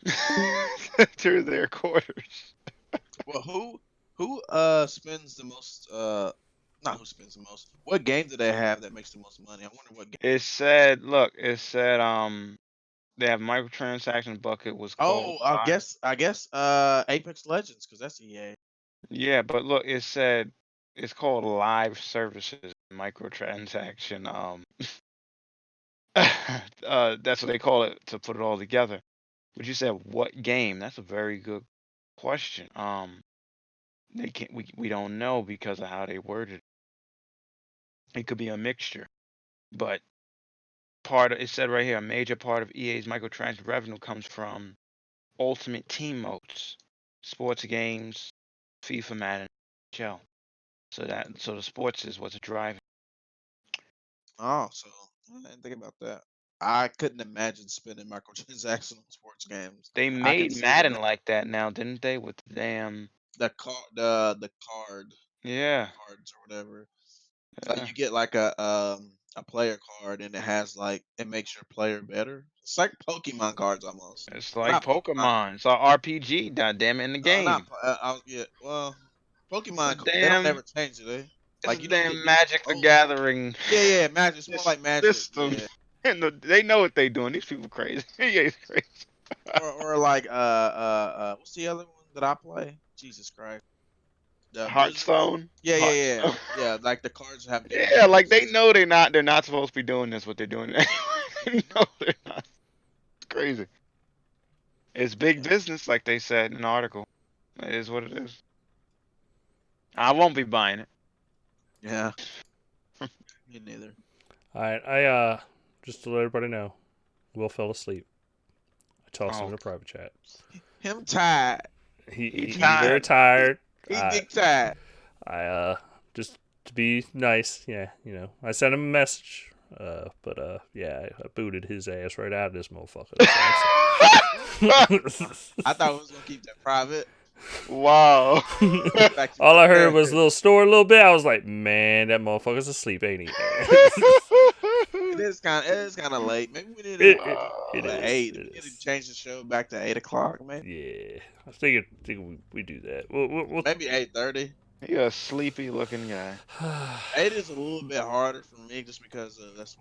through their quarters. Well, who spends the most? Not who spends the most. What game do they have that makes the most money? I wonder what game. It said, look, it said they have microtransaction bucket was called. Oh, I guess Apex Legends because that's EA. Yeah, but look, it said it's called live services microtransaction. That's what they call it to put it all together. But you said what game? That's a very good question. They can't. We don't know because of how they worded it. It could be a mixture, but it said right here a major part of EA's microtransaction revenue comes from ultimate team modes, sports games, FIFA, Madden, NHL. So the sports is what's driving. Oh, so I didn't think about that. I couldn't imagine spending microtransactions on sports games. They I can made see Madden like that now, didn't they? With the damn the card yeah. cards or whatever. Yeah. You get like a player card and it has like it makes your player better. It's like Pokemon cards almost. It's like Not Pokemon. It's an RPG, goddamn it, in the game. yeah. Well, Pokemon It's a they don't damn, ever change it. Eh? it's Like a you don't get damn Magic the oh Gathering yeah Magic. It's more like Magic. system. Yeah. And they know what they doing. These people crazy. Yeah, it's crazy. or like what's the other one that I play? Jesus Christ. The Hearthstone. Yeah. Hearthstone. Yeah, like the cards have Yeah, like they know they're not supposed to be doing this. What they're doing. They know they're not. It's crazy. It's big business, like they said in an article. It is what it is. I won't be buying it. Yeah. Me neither. All right, I just to let everybody know, Will fell asleep. I tossed him Oh. in a private chat. Him tired. He's tired. very tired. He big tired. I just to be nice, yeah, I sent him a message, but yeah, I booted his ass right out of this motherfucker. I thought we was gonna keep that private. Wow. All I heard was a little snore a little bit. I was like, man, that motherfucker's asleep, ain't he? It is kind of late. Maybe we need It to is. 8. It We need to is. change the show back to 8 o'clock, man. Yeah, I think we do that. We'll Maybe 8:30. You're a sleepy looking guy. 8 is a little bit harder for me just because that's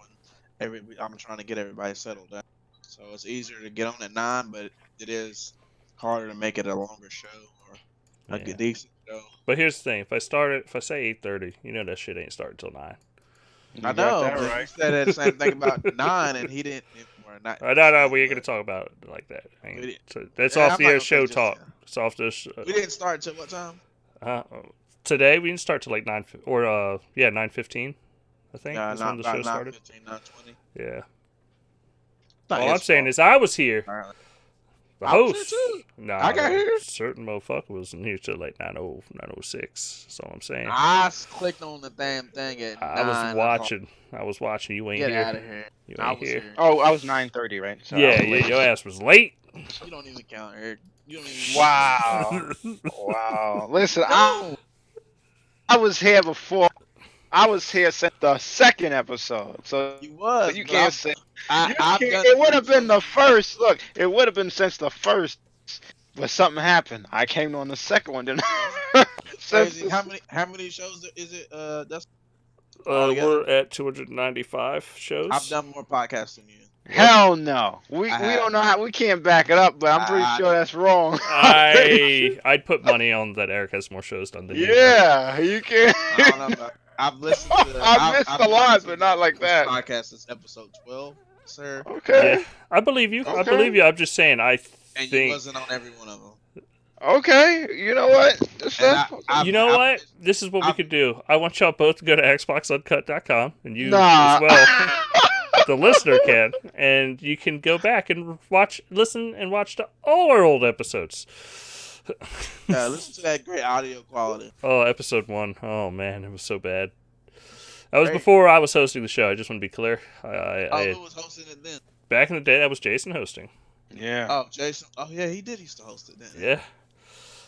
when I'm trying to get everybody settled down. So it's easier to get on at 9, but it is harder to make it a longer show or a Yeah. decent show. But here's the thing: if I say 8:30, that shit ain't starting till 9. You I got know, that but right. you said the same thing about 9, and he didn't. Or not, No, we ain't gonna talk about it like that. So that's Yeah, off I'm the not air gonna say show just talk. yet. It's off the. We didn't start till what time? Today we didn't start till like 9 or 9:15. I think Yeah, that's when the show started. 9:15, 9:20. Yeah. Not All I'm his saying fault. is I was here. Alright. The I was host. here too. Nah, I got here. certain motherfucker wasn't here till like 9:06. That's all I'm saying. I clicked on the damn thing at 9. I was watching. You ain't Get here. out of here. You I ain't was here. here. Oh, I was 9:30, right? So I Yeah, was yeah, late. your ass was late. You don't even count, Eric. You don't even. Wow. Wow. Listen, No. I was here before. I was here since the second episode. So You was. you but can't I've- say. I've done It would have been the episodes. first. Look, it would have been since the first. But something happened. I came on the second one. Didn't I? Crazy. How many shows is it? That's We're at 295 shows. I've done more podcasts than you. Hell no. We I don't know how. We can't back it up, but I'm pretty I- sure that's wrong. I'd put money on that Eric has more shows done than you. Yeah, you can. I don't know. About, I've listened to. I've missed a lot, listened but to not like this that. Podcast since episode 12, sir. Okay. Yeah, I believe you. I Okay. believe you. I'm just saying. I And you think. wasn't on every one of them. Okay. You know what? I've- You know I've what? missed- This is what we I've- could do. I want y'all both to go to xboxuncut.com, and you Nah. as well. The listener can, and you can go back and listen and watch all our old episodes. Yeah, listen to that great audio quality. Oh, episode 1. Oh man, it was so bad. That was Great. before I was hosting the show. I just want to be clear. Who was hosting it then? Back in the day, that was Jason hosting. Yeah. Oh, Jason. Oh yeah, he did used to host it. Didn't he? Yeah.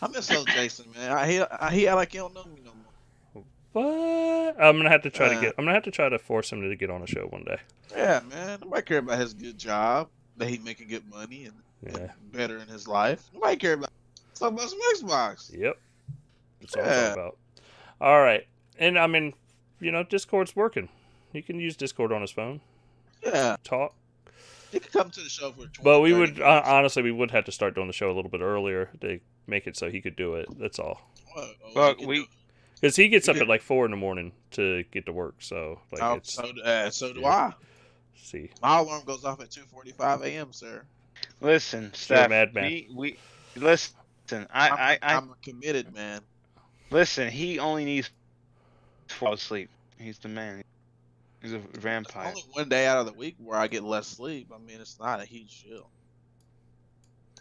I miss old Jason, man. He act like he don't know me no more. What? I'm gonna have to try to Uh, get. I'm gonna have to try to force him to get on a show one day. Yeah, man. Nobody care about his good job, that he making good money and Yeah. better in his life. Nobody care about. Let's talk about some Xbox. Yep. That's all I'm Yeah. talking about. All right, and I mean, Discord's working. He can use Discord on his phone. Yeah, Talk. he could come to the show for 20, But we 30 would minutes. honestly, we would have to start doing the show a little bit earlier to make it so he could do it. That's all. Look, can we- do- Because he gets up Yeah. at like 4 a.m. to get to work. So like, Oh, it's so do yeah. I. see. My alarm goes off at 2:45 a.m., sir. Listen, You're a Steph. madman. We listen. I'm a committed man. Listen. He only needs 4 hours sleep. He's the man. He's a vampire. Only one day out of the week where I get less sleep. I mean, it's not a huge deal.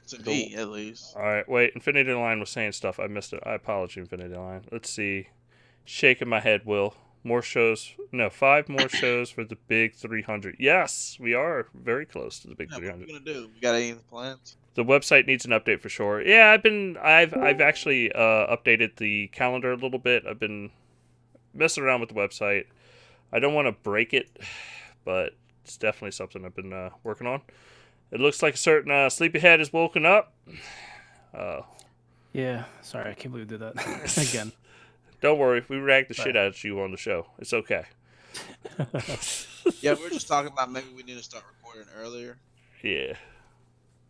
To me, at least. All right, wait. Infinity Line was saying stuff. I missed it. I apologize, Infinity Line. Let's see. Shaking my head, Will. More shows. No, 5 more shows for the big 300. Yes, we are very close to the big Yeah, what are 300. we gonna do? We got any plans? The website needs an update for sure. Yeah, I've actually updated the calendar a little bit. I've been messing around with the website. I don't want to break it, but it's definitely something I've been working on. It looks like a certain sleepyhead has woken up. Yeah, sorry, I can't believe we did that again. Don't worry, we ragged the shit out of you on the show. It's okay. Yeah, we were just talking about maybe we need to start recording earlier. Yeah,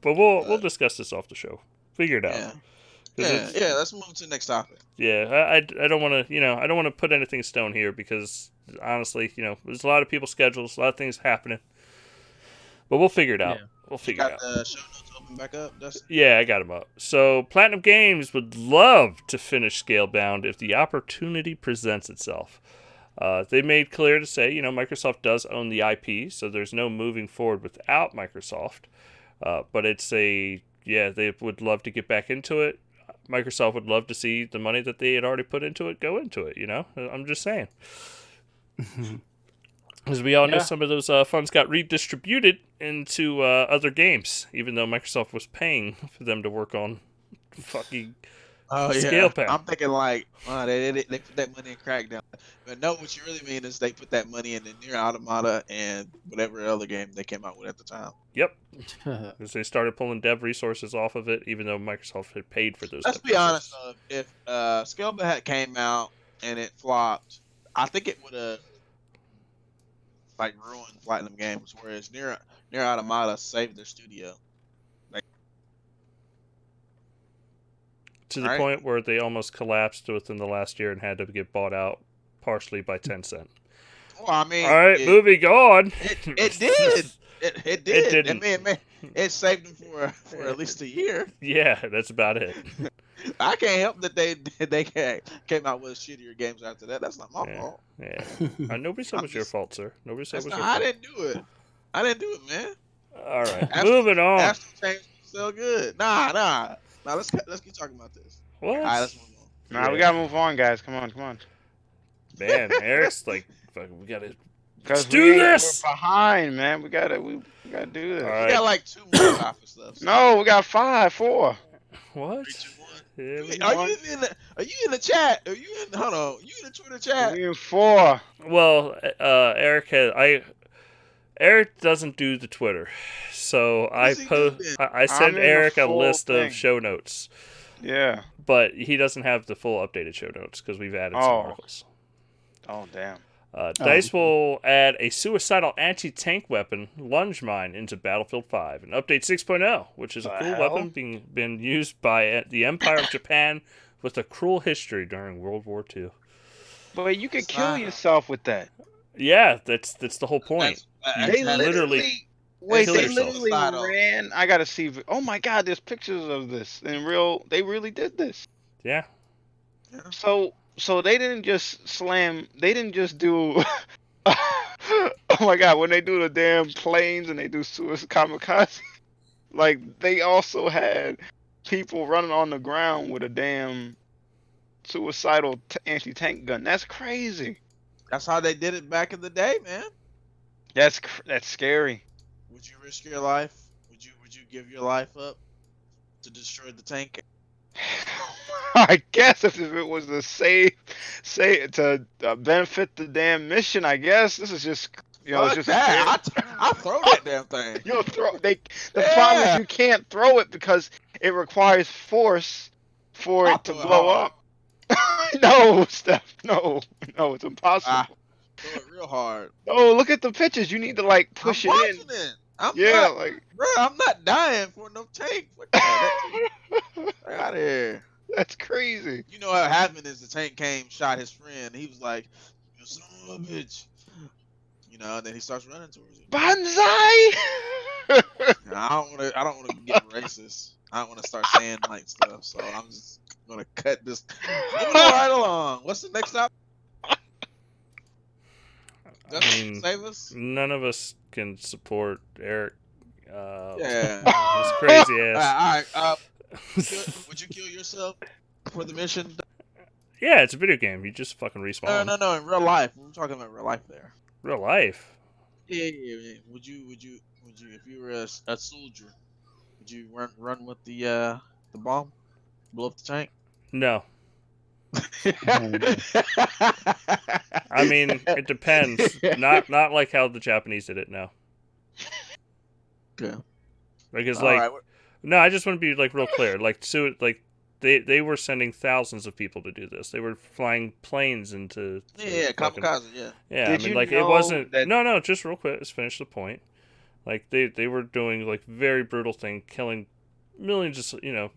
but we'll discuss this off the show. Figure it out. Yeah. 'Cause Yeah. Let's move to the next topic. Yeah, I don't want to, I don't want to put anything in stone here because honestly, there's a lot of people's schedules, a lot of things happening. But we'll figure it out. Yeah. We'll You figure it got out. the show notes open back up, Dustin? Yeah, I got them up. So, PlatinumGames would love to finish Scalebound if the opportunity presents itself. They made clear to say, Microsoft does own the IP, so there's no moving forward without Microsoft. But they would love to get back into it. Microsoft would love to see the money that they had already put into it go into it, I'm just saying. As we all know, some of those funds got redistributed into other games, even though Microsoft was paying for them to work on fucking Scalebound. I'm thinking like, they put that money in Crackdown. But no, what you really mean is they put that money in the Nier Automata and whatever other game they came out with at the time. Yep. Because they started pulling dev resources off of it, even though Microsoft had paid for those. Let's dev be honest, resources. though. If Scalebound had came out and it flopped, I think it would have ruined PlatinumGames. Whereas Nier Automata saved their studio. To the Right. point where they almost collapsed within the last year and had to get bought out partially by Tencent. Well, I mean, All right, moving on. It did. It did. didn't. I mean, it saved them for at least a year. Yeah, that's about it. I can't help that they came out with shittier games after that. That's not my fault. Yeah. Nobody said it was your fault, sir. Nobody said it was your I fault. didn't do it. I didn't do it, man. All right, Astro- moving on. Astro Chain was still good. Nah. Let's keep talking about this. What? All right, let's move on. Nah, we gotta move on, guys. Come on. Man, Eric's like, fucking, we gotta. Let's do this! We're behind, man. We gotta do this. All We right. got like 2 more topics left. No, we got 4. What? 3, 2, 1. Yeah, we- Are you in the chat? Hold on? You in the Twitter chat? We in 4. Well, Eric doesn't do the Twitter, so does he do then? I sent I'm in the Eric a full list thing. of show notes, Yeah. but he doesn't have the full updated show notes because we've added some Oh. articles. Oh damn. DICE will add a suicidal anti-tank weapon, lunge mine, into Battlefield 5 and update 6.0, which is a The cool hell? weapon being used by the Empire of Japan with a cruel history during World War II. But you could It's kill not- yourself with that. Yeah, that's the whole point. They That's- literally wait. kill They yourself. literally Suicidal. ran. I gotta see. Oh my God, there's pictures of this in real. They really did this. Yeah. So they didn't just slam. They didn't just do. Oh my God, when they do the damn planes and they do suicide kamikaze, like they also had people running on the ground with a damn suicidal anti-tank gun. That's crazy. That's how they did it back in the day, man. That's scary. Would you risk your life? Would you give your life up to destroy the tank? I guess if it was to to benefit the damn mission, I guess this is just it's Fuck just that! I throw that damn thing. you'll throw. The problem is you can't throw it because it requires force for I'll it to throw it blow hard. up. No, Steph. No, it's impossible. Throw it real hard. Oh, look at the pictures. You need to like push I'm it watching in. it. I'm Yeah, not, like. bro. I'm not dying for no tank. Fuck that. Get out of here. That's crazy. You know what happened is the tank came, shot his friend. He was like, "You son of a bitch," and then he starts running towards it. Banzai. And I don't wanna get racist. I don't want to start saying like stuff. So I'm just gonna cut this. Moving right along. What's the next topic? Justin, save us. None of us can support Eric. Yeah. This crazy ass. All right. Would you kill yourself for the mission? Yeah, it's a video game. You just fucking respawn. No. In real life, we're talking about real life there. Real life. Yeah. Would you, if you were a soldier, would you run with the bomb, blow up the tank? No. I mean, it depends. Not like how the Japanese did it. No. Okay. Because All right. no, I just want to be like real clear. They were sending thousands of people to do this. They were flying planes into. Yeah, kamikaze. Yeah. Yeah, Did I mean, you like it know wasn't. that- No, just real quick. Let's finish the point. Like they were doing like very brutal thing, killing millions of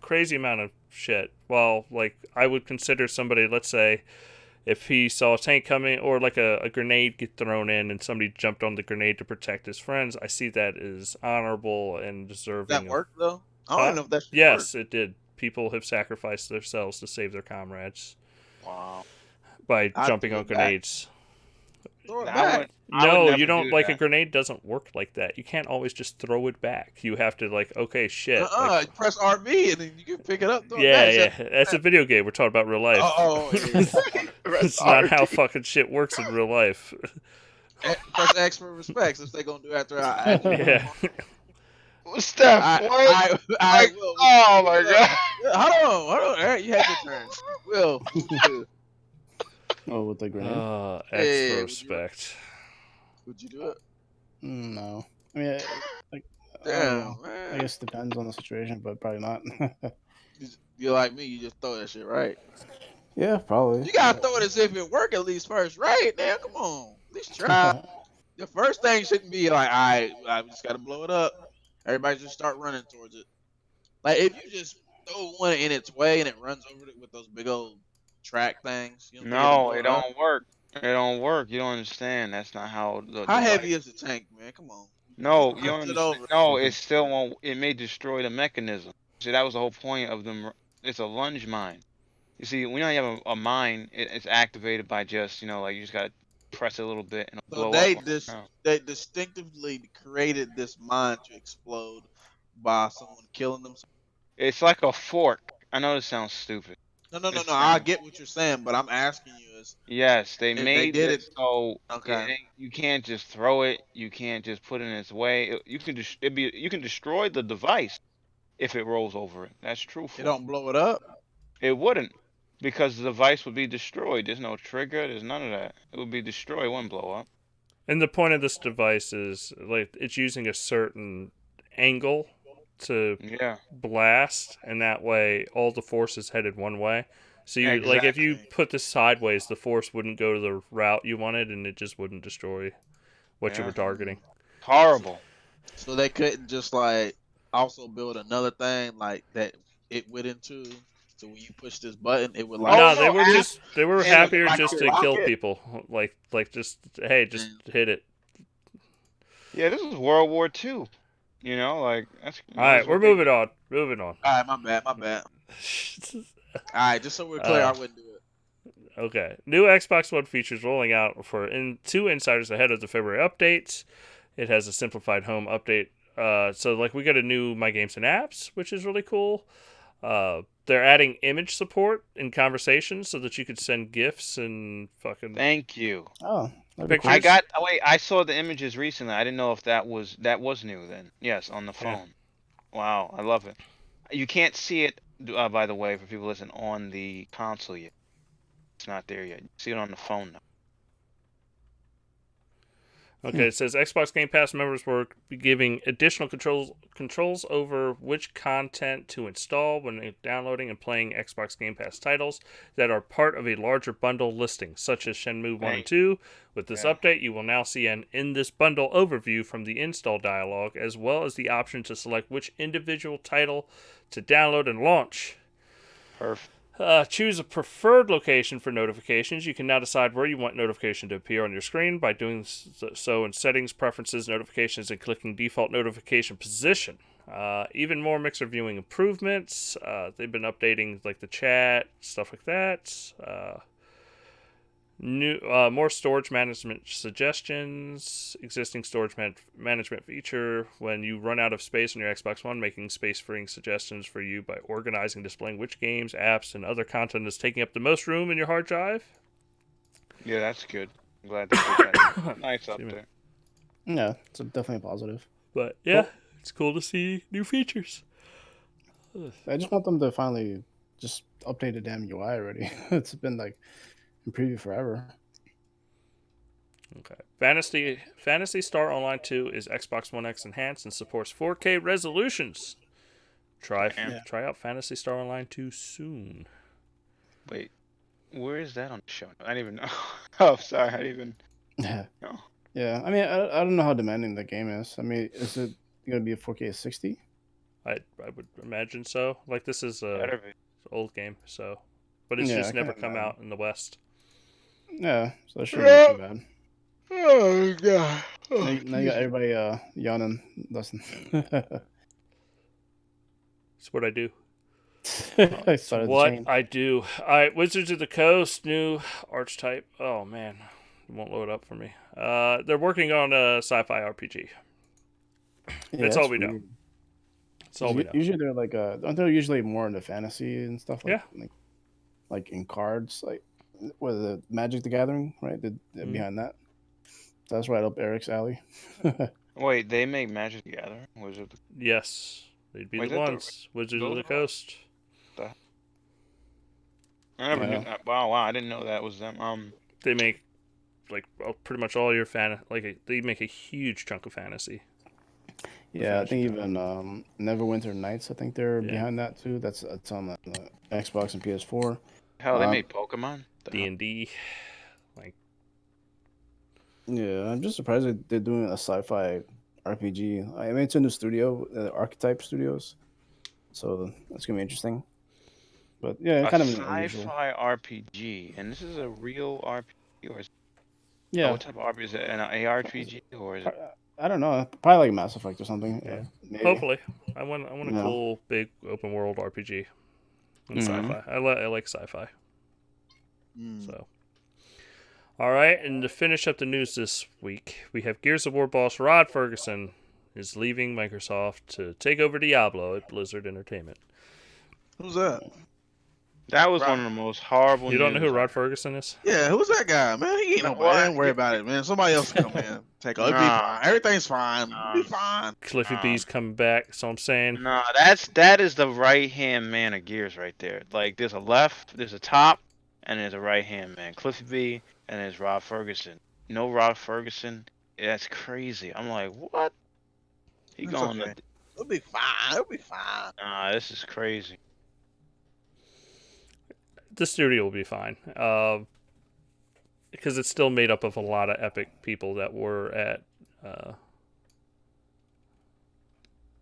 crazy amount of shit. While like I would consider somebody, let's say, if he saw a tank coming or like a grenade get thrown in and somebody jumped on the grenade to protect his friends, I see that as honorable and deserving. That worked though. I Huh? don't know if that. Yes, it did. People have sacrificed themselves to save their comrades Wow. by I'd jumping throw on it back. grenades. Throw it I back. would- I would No, never you don't. do Like a that. grenade doesn't work like that. You can't always just throw it back. You have to okay, shit. like- Press RB and then you can pick it up. Throw it yeah, back. That's a video game. We're talking about real life. Yeah. It's not how fucking shit works in real life. Press X for respect since they gonna do after I. Yeah. Steph, what? I will. Oh my god. Hold on, Eric. You had your turn. Will. Oh, with the grenade? X Yeah, for would you- respect. Would you do it? No. I mean, I don't Damn, know. I man. guess it depends on the situation, but probably not. You're like me. You just throw that shit, right? Yeah, probably. You gotta throw it as if it work at least first, right? Now, come on. At least try. The first thing shouldn't be like, I just gotta blow it up. Everybody just start running towards it. Like if you just throw one in its way and it runs over it with those big old track things. You don't think it'll No, blow it it up? don't work. It don't work. You don't understand. That's not how. How heavy is the tank, man? Come on. No, you Punch don't it understand. over. No, it still won't. It may destroy the mechanism. See, that was the whole point of them. It's a lunge mine. You see, when you have a mine, it's activated by just like you just gotta press it a little bit and it'll So blow up. they distinctively created this mine to explode by someone killing them. It's like a fork. I know this sounds stupid. No. I get what you're saying, but I'm asking you is Yes, they If they made did it so okay. you can't just throw it. You can't just put it in its way. You can you can destroy the device if it rolls over it. That's true. It don't blow it up. It wouldn't, because the device would be destroyed. There's no trigger. There's none of that. It would be destroyed. It wouldn't blow up. And the point of this device is it's using a certain angle to Yeah. blast, and that way all the force is headed one way. So you if you Exactly. put this sideways, the force wouldn't go to the route you wanted, and it just wouldn't destroy what you Yeah. were targeting. Horrible. So they couldn't just also build another thing like that it went into. So when you push this button, it would No, no, they were and happier like just a to kill rocket. people. Just hit it. Yeah, this is World War II. That's. All right, we're moving on. Moving on. All right, my bad. All right, just so we're clear, I wouldn't do it. Okay. New Xbox One features rolling out for two insiders ahead of the February updates. It has a simplified home update. So we got a new My Games and Apps, which is really cool. They're adding image support in conversations so that you could send GIFs and fucking. Thank you. Oh, That'd be Pictures? I got. Oh wait, I saw the images recently. I didn't know if that was new. Then yes, on the Yeah. phone. Wow, I love it. You can't see it, by the way, for people listening, on the console yet. It's not there yet. You see it on the phone now. Okay, it says Xbox Game Pass members were giving additional controls over which content to install when downloading and playing Xbox Game Pass titles that are part of a larger bundle listing, such as Shenmue 1 and 2. With this Yeah. update, you will now see an in this bundle overview from the install dialog, as well as the option to select which individual title to download and launch. Perfect. Choose a preferred location for notifications. You can now decide where you want notification to appear on your screen by doing so in Settings, Preferences, Notifications, and clicking Default Notification Position. Even more mixer viewing improvements. They've been updating like the chat, stuff like that. More storage management suggestions. Existing storage management feature when you run out of space on your Xbox One, making space-freeing suggestions for you by organizing, displaying which games, apps, and other content is taking up the most room in your hard drive. Yeah, that's good. I'm glad they did that. Nice up there. Yeah, it's definitely a positive. But yeah, it's cool to see new features. I just want them to finally just update the damn UI already. It's been like in preview forever. Okay. Fantasy Star Online 2 is Xbox One X enhanced and supports 4K resolutions. Try out Fantasy Star Online 2 soon. Wait, where is that on the show? I didn't even know. Oh, sorry, I didn't even. Yeah. No. Yeah, I mean, I don't know how demanding the game is. I mean, is it gonna be a 4K 60? I would imagine so. Like this is a old game, so but it's just never come out in the West. Yeah, so that shouldn't be too bad. Oh god. Oh, Now you got everybody yawning, Dustin. It's what I do. I started What the chain. I do. Alright, Wizards of the Coast, new archetype. Oh man, it won't load up for me. They're working on a sci-fi RPG. Yeah, That's all we know. weird. That's all we know. Usually they're like aren't they usually more into fantasy and stuff like like in cards, like what is it, Magic the Gathering, right? They're behind that. That's right up Eric's alley. Wait, they make Magic the Gathering? Was it? Yes, they'd be Wait, the ones. Wizards of the Coast. I never knew that. Wow, I didn't know that was them. They make like pretty much all your they make a huge chunk of fantasy. Yeah, I think even Neverwinter Nights, I think they're behind that too. That's on the Xbox and PS4. Hell, they made Pokemon. D&D. Like. Yeah, I'm just surprised they're doing a sci-fi RPG. I mean, it's a new studio, Archetype Studios, so that's gonna be interesting. But yeah, kind of sci-fi RPG, and this is a real RPG, or is what type of RPG is it? An ARPG, or is it? I don't know. Probably like Mass Effect or something. Yeah. Hopefully, I want a cool big open world RPG and sci-fi. I like sci-fi. So, all right, and to finish up the news this week, we have Gears of War boss Rod Ferguson is leaving Microsoft to take over Diablo at Blizzard Entertainment. Who's that? That was one of the most horrible. You don't know who Rod Ferguson is? Yeah, who's that guy, man? He ain't nobody. Don't worry about it, man. Somebody else come in. Take over. It'll be fine. Everything's fine. It'll be fine. Cliffy B's coming back, so I'm saying. No, that is the right hand man of Gears right there. Like there's a left, there's a top, and there's a right hand man. Cliffy B and there's Rod Ferguson. No Rod Ferguson. That's crazy. I'm like, what? He going? Okay. It'll be fine. It'll be fine. Nah, this is crazy. The studio will be fine. Because it's still made up of a lot of epic people that were at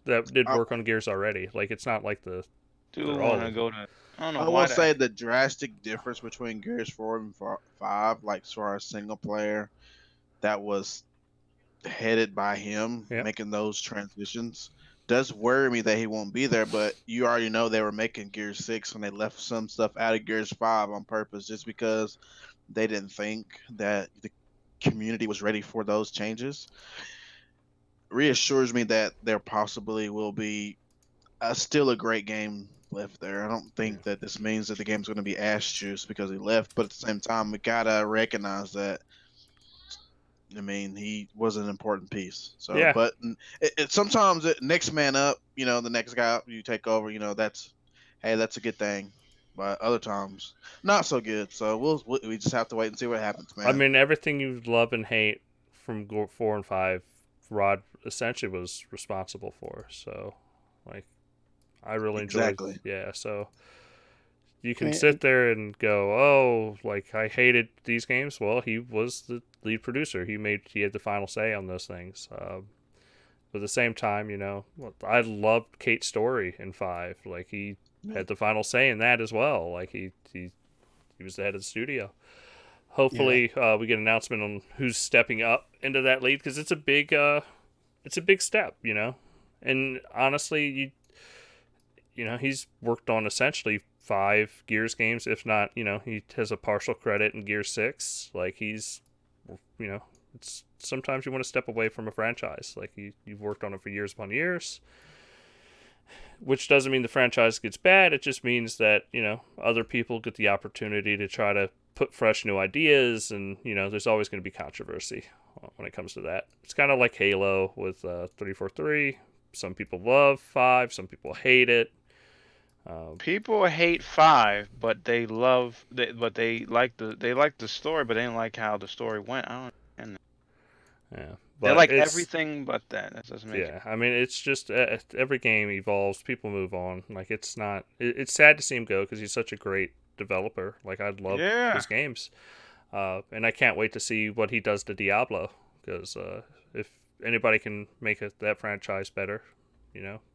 that did work on Gears already. Like it's not like the dude want to go to. I will say the drastic difference between Gears 4 and 5, like as far as single player, that was headed by him making those transitions. Does worry me that he won't be there, but you already know they were making Gears 6 when they left some stuff out of Gears 5 on purpose, just because they didn't think that the community was ready for those changes. Reassures me that there possibly will be still a great game left there. I don't think that this means that the game's going to be ass juice because he left, but at the same time, we gotta recognize that I mean, he was an important piece. So, Yeah. but sometimes next man up, the next guy up, you take over. Hey, that's a good thing. But other times, not so good. So we just have to wait and see what happens, man. I mean, everything you love and hate from 4 and 5, Rod essentially was responsible for. So, like, I really enjoyed. Exactly. Yeah. So you I can mean, sit there and go, "Oh, like I hated these games." Well, he was the lead producer. He had the final say on those things. But at the same time, I loved Kate's story in 5. Like he had the final say in that as well. Like he was the head of the studio. yeah, Hopefully, we get an announcement on who's stepping up into that lead because it's a big step, And honestly, he's worked on essentially 5 Gears games, if not, he has a partial credit in Gears 6. Like he's, it's sometimes you want to step away from a franchise. Like you've worked on it for years upon years, which doesn't mean the franchise gets bad. It just means that, other people get the opportunity to try to put fresh new ideas, and, there's always going to be controversy when it comes to that. It's kind of like Halo with 343. Some people love 5, some people hate it. People hate 5, but they like the story, but they didn't like how the story went. I don't understand that. Yeah, They but like it's everything but that. That doesn't make yeah. I mean, it's just every game evolves. People move on. Like it's not. It's sad to see him go because he's such a great developer. Like I love Yeah. his games, and I can't wait to see what he does to Diablo because if anybody can make that franchise better,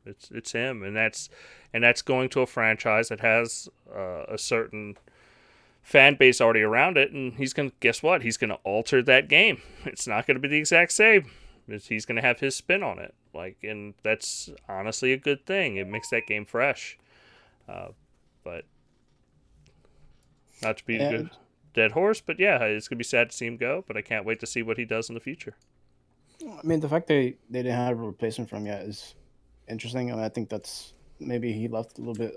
it's him, and that's going to a franchise that has a certain fan base already around it, and he's gonna guess what? He's gonna alter that game. It's not gonna be the exact same. He's gonna have his spin on it, and that's honestly a good thing. It makes that game fresh. But not to be a yeah. good dead horse, but yeah, it's gonna be sad to see him go. But I can't wait to see what he does in the future. I mean, the fact they didn't have a replacement for him yet is interesting. I mean, I think that's maybe he left a little bit.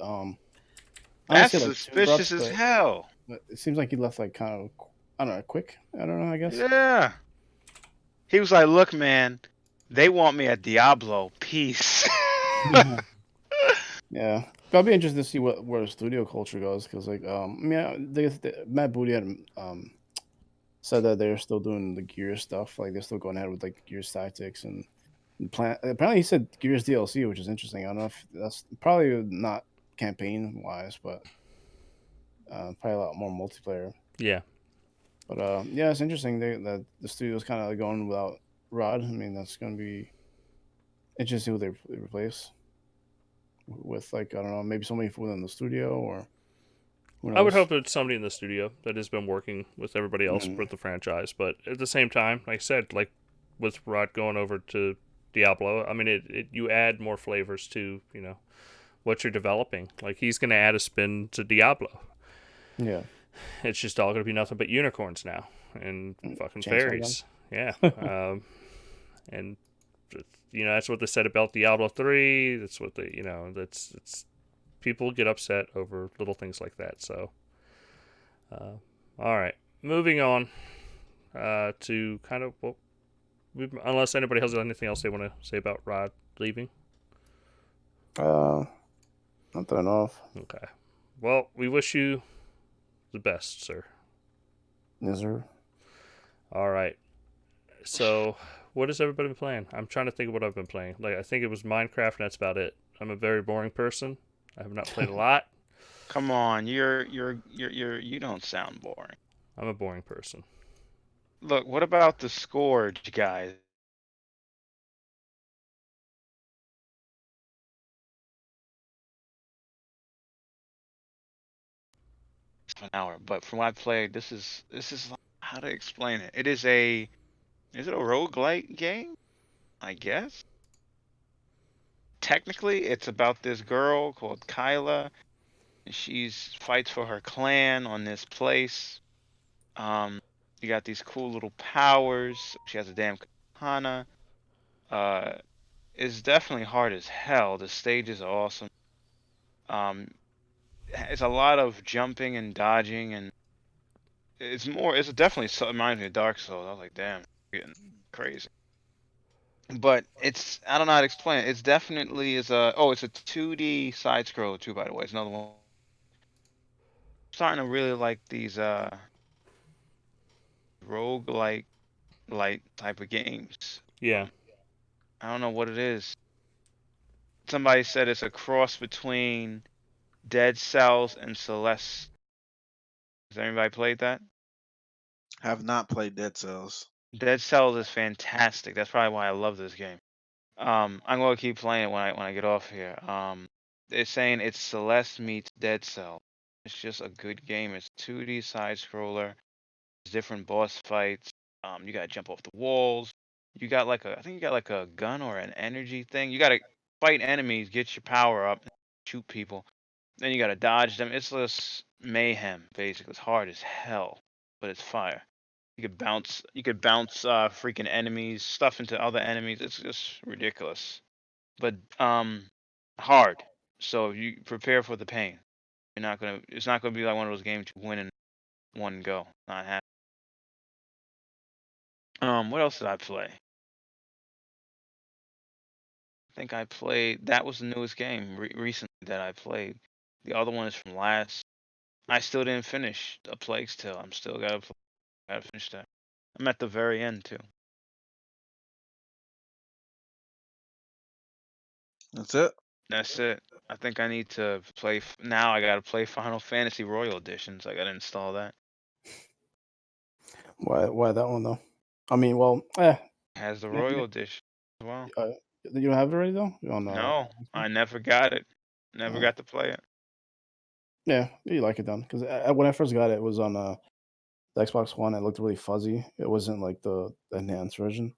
I don't That's say like too abrupt, suspicious as hell. but it seems like he left like kind of, I don't know, quick. I don't know. I guess. Yeah. He was like, "Look, man, they want me at Diablo. Peace." Yeah, but I'll be interested to see where the studio culture goes because, like, yeah, Matt Booty had said that they're still doing the Gears stuff. Like, they're still going ahead with like Gears Tactics and plan. Apparently, he said Gears DLC, which is interesting. I don't know if that's probably not campaign wise, but probably a lot more multiplayer. Yeah, But yeah, it's interesting that the studio's kind of going without Rod. I mean, that's going to be interesting who they replace with, like, I don't know, maybe somebody within the studio or who I would knows. hope it's somebody in the studio that has been working with everybody else Mm, with the franchise. But at the same time, like I said, like with Rod going over to Diablo, I mean, you add more flavors to what you're developing. Like he's going to add a spin to Diablo. yeah, It's just all going to be nothing but unicorns now and fucking chainsaw fairies. Yeah, and that's what they said about Diablo 3. That's what that's it's people get upset over little things like that. So, all right, moving on to kind of unless anybody has anything else they want to say about Rod leaving. uh, not that I know of. Okay, well, we wish you the best, sir. Is there? All right. So, what has everybody been playing? I'm trying to think of what I've been playing. Like, I think it was Minecraft, and that's about it. I'm a very boring person. I have not played a lot. Come on, you don't sound boring. I'm a boring person. Look, what about the Scourge guys? An hour, but from what I played, this is how to explain it. Is it a roguelike game? I guess. Technically, it's about this girl called Kyla, and she's fights for her clan on this place. Um, you got these cool little powers. She has a damn katana. Uh, it's definitely hard as hell. The stages are awesome. Um, it's a lot of jumping and dodging, and it's definitely reminds me of Dark Souls. I was like, damn. getting crazy. But it's I don't know how to explain it. It's definitely is a it's a 2D side scroller too, by the way. It's another one. Starting to really like these roguelike type of games. Yeah. I don't know what it is. Somebody said it's a cross between Dead Cells and Celeste. Has anybody played that? Have not played Dead Cells. Dead Cells is fantastic. That's probably why I love this game. I'm gonna keep playing it when I get off here. They're saying it's Celeste meets Dead Cell. It's just a good game. It's 2D side scroller. There's different boss fights. You gotta jump off the walls. You got I think you got like a gun or an energy thing. You gotta fight enemies, get your power up, shoot people. Then you gotta dodge them. It's just mayhem, basically. It's hard as hell, but it's fire. You could bounce freaking enemies, stuff into other enemies. It's just ridiculous. But hard. So you prepare for the pain. It's not gonna be like one of those games you win in one go. Not happen. What else did I play? I think I played that was the newest game recently that I played. The other one is from last. I still didn't finish A Plague's Tale. I'm still gotta finish that. I'm at the very end too. That's it. That's it. I think I need to play now. I gotta play Final Fantasy Royal Editions. I gotta install that. Why that one though? I mean, well, Has the yeah, Royal Edition as well. you don't have it already though. You don't know. No, I never got it. Never got to play it. Yeah, you like it then because when I first got it, it was on the Xbox One. It looked really fuzzy. It wasn't like the enhanced version.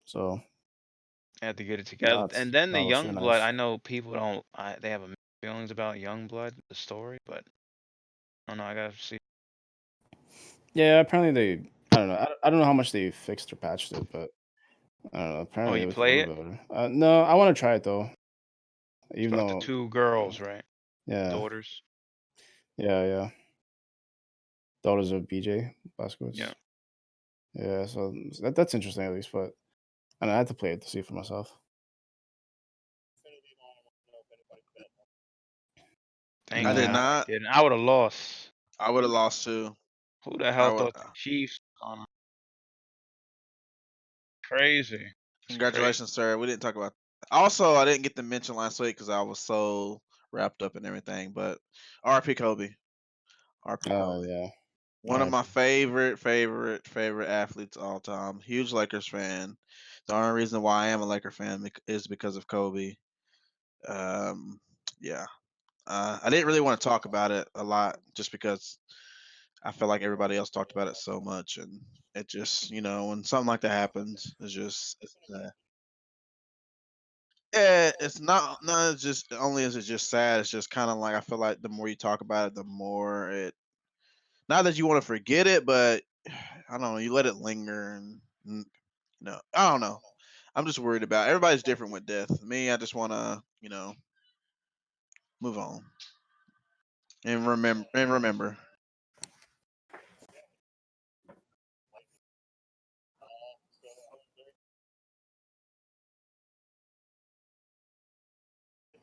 So I had to get it together. And then the now it's really Youngblood. nice. I know people don't. They have mixed feelings about Youngblood, the story, but I don't know. I gotta see. Yeah, apparently they. I don't know. I don't know how much they fixed or patched it, but I don't know. Oh, Apparently it you looked a play little it? bit better. No, I want to try it though. It's Even about the though, two girls, right? yeah, Daughters. yeah. Daughters of BJ Blazkowicz. Yeah. Yeah, so that's interesting at least, but I had to play it to see for myself. Thank I did God No. I not. didn't. I would have lost. I would have lost too. Who the I hell would. thought the Chiefs? Crazy. It's crazy. Congratulations, sir. We didn't talk about. Also, I didn't get to mention last week because I was so wrapped up in everything. But RP Kobe. RP Kobe. Yeah. One of RIP. my favorite athletes all time. Huge Lakers fan. The only reason why I am a Laker fan is because of Kobe. Yeah. I didn't really want to talk about it a lot just because I feel like everybody else talked about it so much, and it just when something like that happens, yeah, it's not just only is it just sad. It's just kind of like I feel like the more you talk about it, the more it. Not that you want to forget it, but I don't know. You let it linger, and I don't know. I'm just worried about everybody's different with death. Me, I just want to move on and remember.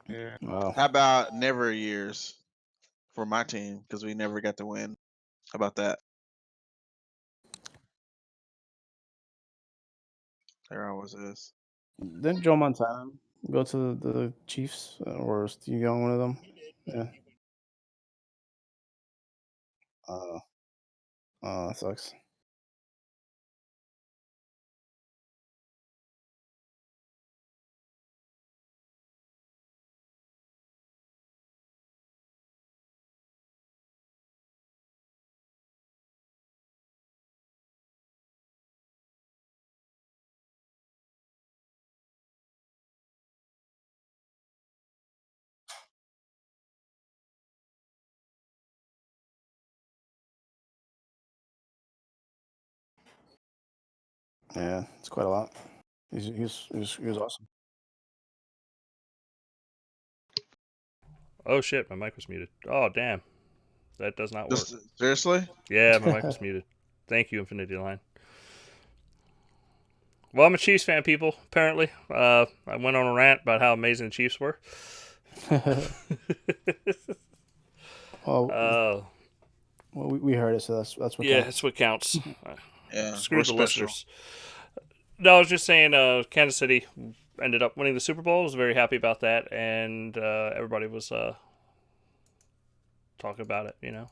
Yeah. Wow. How about never years for my team because we never got to win? How about that? There always is. Didn't Joe Montana go to the Chiefs or Steve Young, one of them? Yeah. Uh, that sucks. Yeah, it's quite a lot. He was awesome. Oh shit, my mic was muted. Oh damn, that does not work. Just seriously? Yeah, my mic was muted. Thank you, Infinity Line. Well, I'm a Chiefs fan, people. Apparently, I went on a rant about how amazing the Chiefs were. Well, Uh, we heard it, so that's what yeah, counts. that's what counts. Yeah, Screw we're the special. listeners. No, I was just saying, Kansas City ended up winning the Super Bowl. I was very happy about that, and everybody was talking about it, you know.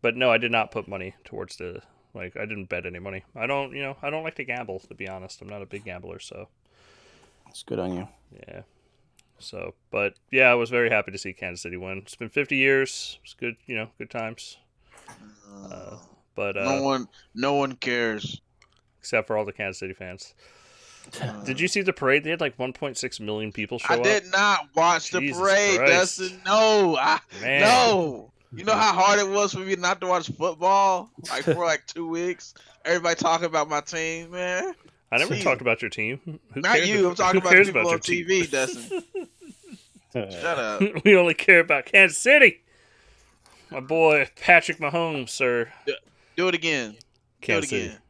But no, I did not put money towards the I didn't bet any money. I don't like to gamble, to be honest. I'm not a big gambler, so It's good on you. yeah. So, but yeah, I was very happy to see Kansas City win. It's been 50 years. It's good, good times. But No one cares. except for all the Kansas City fans. Did you see the parade? They had like 1.6 million people show I up. did not watch the Jesus parade, Christ. Dustin. No, Man. no. You know how hard it was for me not to watch football, like for like 2 weeks. Everybody talking about my team, man. I never Jeez. talked about your team. Who Not cares? you. I'm talking Who about cares people about on your team? TV, Dustin. Shut up. We only care about Kansas City. My boy Patrick Mahomes, sir. Do it again. Kansas Do it City. again.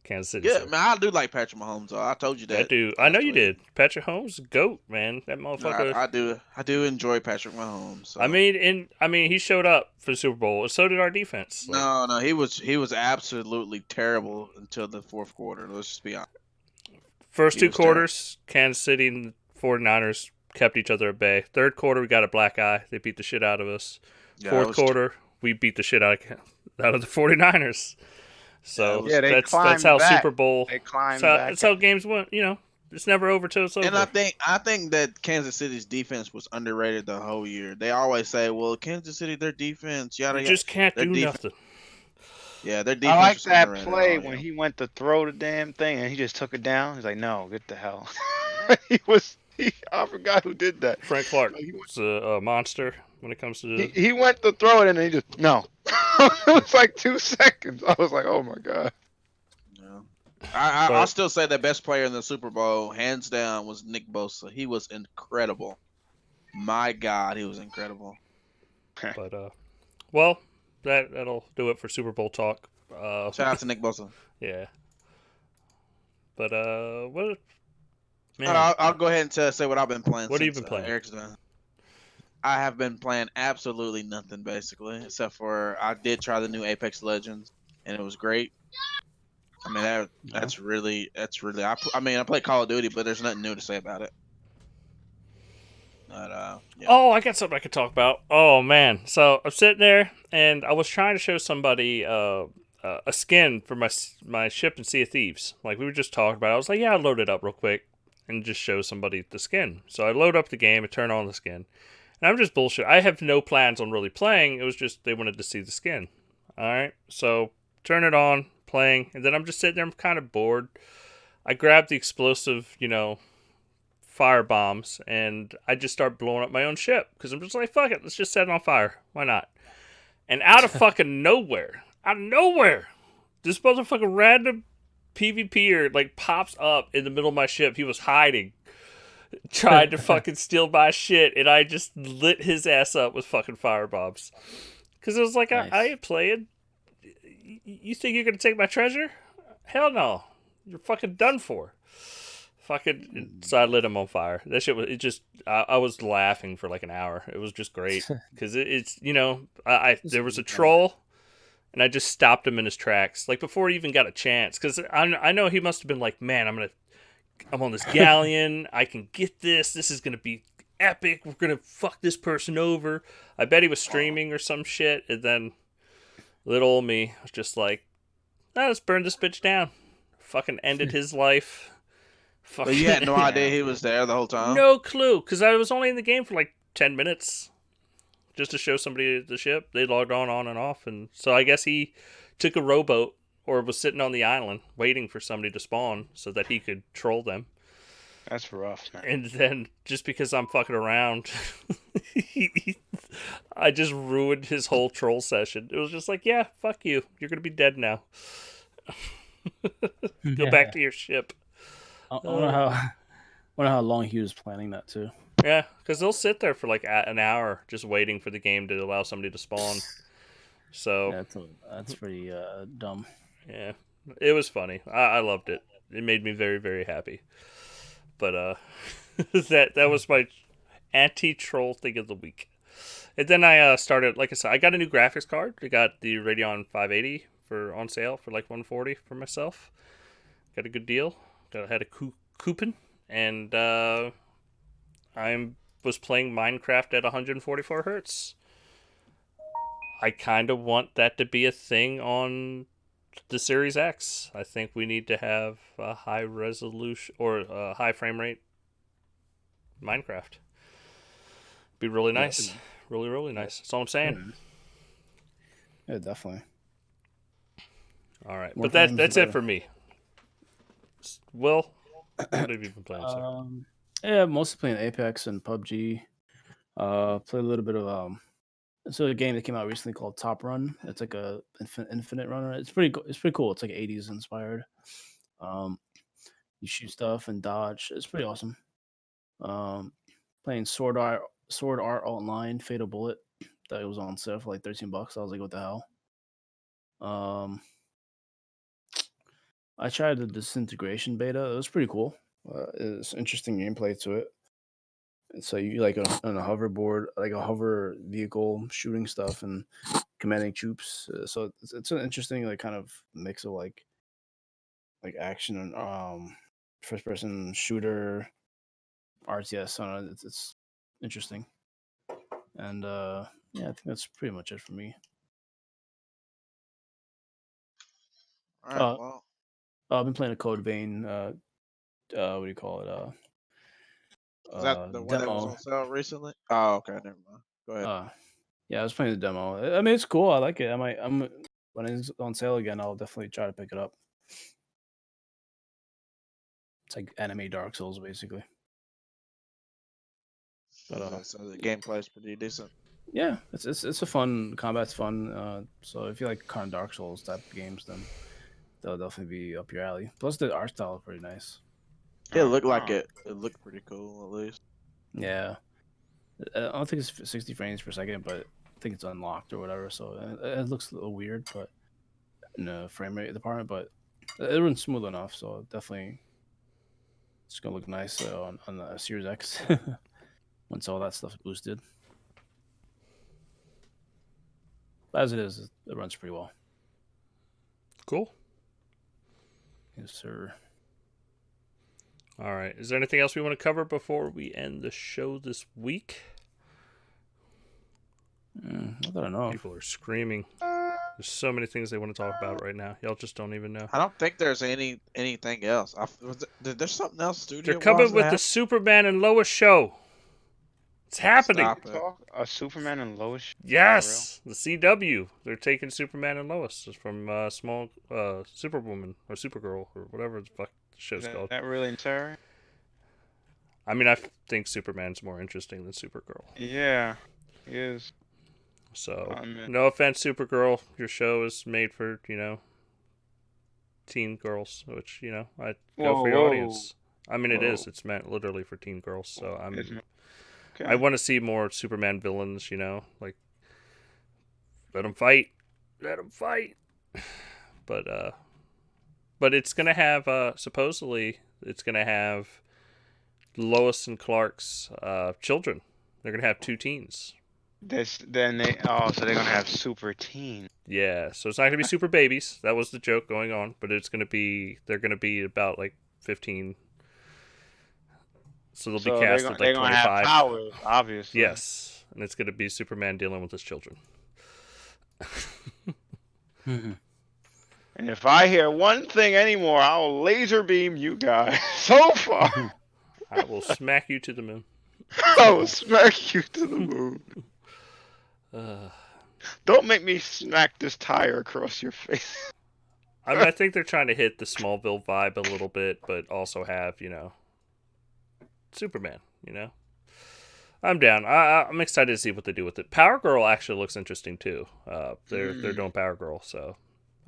Kansas City. Yeah, Sir. man, I do like Patrick Mahomes. Though. I told you that. That dude. I know you last week. did. Patrick Mahomes, GOAT, man. That No, motherfucker. I do enjoy Patrick Mahomes. So. I mean, he showed up for the Super Bowl. So did our defense. No, he was absolutely terrible until the fourth quarter. Let's just be honest. First He two was quarters, Kansas City and 49ers kept each other at bay. Third quarter, we got a black eye. They beat the shit out of us. Yeah, Fourth quarter, we beat the shit out of the 49ers. So Yeah, they that's climbed how back. Super Bowl. They climbed That's back. how games went. It's never over till it's over. And I think that Kansas City's defense was underrated the whole year. They always say, "Well, Kansas City, their defense, yada you yada." just can't Their do defense- nothing. Yeah, their defense. I like was that underrated play all when year. he went to throw the damn thing and he just took it down. He's like, "No, get the hell." I forgot who did that. Frank Clark Like, is a monster when it comes to he went to throw it and he just no. It was like 2 seconds. I was like, "Oh my god." Yeah. But- I'll still say the best player in the Super Bowl, hands down, was Nick Bosa. He was incredible. My God, he was incredible. But well, that'll do it for Super Bowl talk. Shout out to Nick Bosa. Yeah. But what? Man, I'll go ahead and say what I've been playing. What have you since, been playing? Eric's done. I have been playing absolutely nothing basically, except for I did try the new Apex Legends, and it was great. I mean that's really. I play Call of Duty, but there's nothing new to say about it. But yeah. Oh, I got something I could talk about. Oh man, so I'm sitting there and I was trying to show somebody a skin for my ship in Sea of Thieves. Like we were just talking about it. I was like, yeah, I'll load it up real quick and just show somebody the skin. So I load up the game and turn on the skin. And I'm just bullshit. I have no plans on really playing. It was just they wanted to see the skin. Alright, so turn it on, playing, and then I'm just sitting there, I'm kind of bored. I grab the explosive, fire bombs, and I just start blowing up my own ship. Because I'm just like, fuck it, let's just set it on fire. Why not? And out of fucking nowhere, this motherfucking random PvPer like pops up in the middle of my ship. He was hiding, tried to fucking steal my shit, and I just lit his ass up with fucking fire bombs. Because it was like, Nice. I ain't playing. You think you're gonna take my treasure? Hell no. You're fucking done for. Fucking. So I lit him on fire. That shit was. It just. I was laughing for like an hour. It was just great because it's there was a troll, and I just stopped him in his tracks like before he even got a chance. Because I know he must have been like, man, I'm on this galleon. I can get this. This is gonna be epic. We're gonna fuck this person over. I bet he was streaming or some shit, and then little old me was just like, let's burn this bitch down. Fucking ended his life. But you had no idea he was there the whole time. No clue, because I was only in the game for like 10 minutes just to show somebody the ship. They logged on and off, and so I guess he took a rowboat or was sitting on the island waiting for somebody to spawn so that he could troll them. That's rough, man. And then just because I'm fucking around, I just ruined his whole troll session. It was just like, yeah, fuck you. You're going to be dead now. Go back to your ship. I wonder how long he was planning that too. Yeah, because they'll sit there for like an hour just waiting for the game to allow somebody to spawn. So That's pretty dumb. yeah, it was funny. I loved it. it made me very, very happy. But that was my anti-troll thing of the week. And then I started, like I said, I got a new graphics card. I got the Radeon 580 on sale for like 140 for myself. Got a good deal. Had a coupon, and I was playing Minecraft at 144 hertz. I kind of want that to be a thing on the Series X. I think we need to have a high resolution or a high frame rate Minecraft. Be really nice. Really, really nice. That's all I'm saying. Yeah, definitely. All right. More But that's it better. for me. Will, what have you been playing, sir? Yeah, mostly playing Apex and PUBG. Played a little bit of so a game that came out recently called Top Run. It's like a infinite runner. It's pretty cool. It's like 80s inspired. You shoot stuff and dodge. It's pretty awesome. Playing Sword Art Online Fatal Bullet. That was on sale for like $13. I was like, what the hell? I tried the Disintegration beta. It was pretty cool. It's interesting gameplay to it. And so you like on a hoverboard, like a hover vehicle, shooting stuff and commanding troops. So it's an interesting like kind of mix of like action and first person shooter, RTS. I don't know, it's interesting. And yeah, I think that's pretty much it for me. All right. Well, I've been playing a Code Vein. What do you call it? is that the one that was Demo. on sale recently? Oh, okay. Never mind. Go ahead. Yeah, I was playing the demo. I mean, it's cool. I like it. I'm when it's on sale again, I'll definitely try to pick it up. It's like anime Dark Souls, basically. But So the gameplay is pretty decent. yeah, it's a fun combat's fun. So if you like kind of Dark Souls type games, then they'll definitely be up your alley. Plus, the art style is pretty nice. It looked like it. It looked pretty cool, at least. Yeah, I don't think it's 60 frames per second, but I think it's unlocked or whatever. So it looks a little weird, but in the frame rate department, but it runs smooth enough. So definitely, it's gonna look nice on the Series X once all that stuff is boosted. But as it is, it runs pretty well. Cool. Yes, sir. All right. Is there anything else we want to cover before we end the show this week? Not that I know. People are screaming. There's so many things they want to talk about right now. Y'all just don't even know. I don't think there's anything else. There's something else studio. They're coming with the Superman and Lois show. It's happening. Stop it. A Superman and Lois. Yes, the CW. They're taking Superman and Lois from small Superwoman or Supergirl or whatever the fuck the show's Is called. that really necessary? I mean, I think Superman's more interesting than Supergirl. Yeah, he is. So, no offense, Supergirl. Your show is made for, teen girls, which, I go for your audience. I mean, it is. It's meant literally for teen girls. So, I want to see more Superman villains, like, let them fight. Let them fight. But it's going to have, supposedly, it's going to have Lois and Clark's children. They're going to have 2 teens. So they're gonna have super teen. Yeah, so it's not gonna be super babies. That was the joke going on, but they're gonna be about like 15. So they'll be cast at like 25. They're gonna have powers, obviously. Yes, and it's gonna be Superman dealing with his children. And if I hear one thing anymore, I'll laser beam you guys so far. I will smack you to the moon. I will smack you to the moon. Don't make me smack this tire across your face. I mean, I think they're trying to hit the Smallville vibe a little bit, but also have, Superman, I'm down. I'm excited to see what they do with it. Power Girl actually looks interesting, too. They're doing Power Girl, so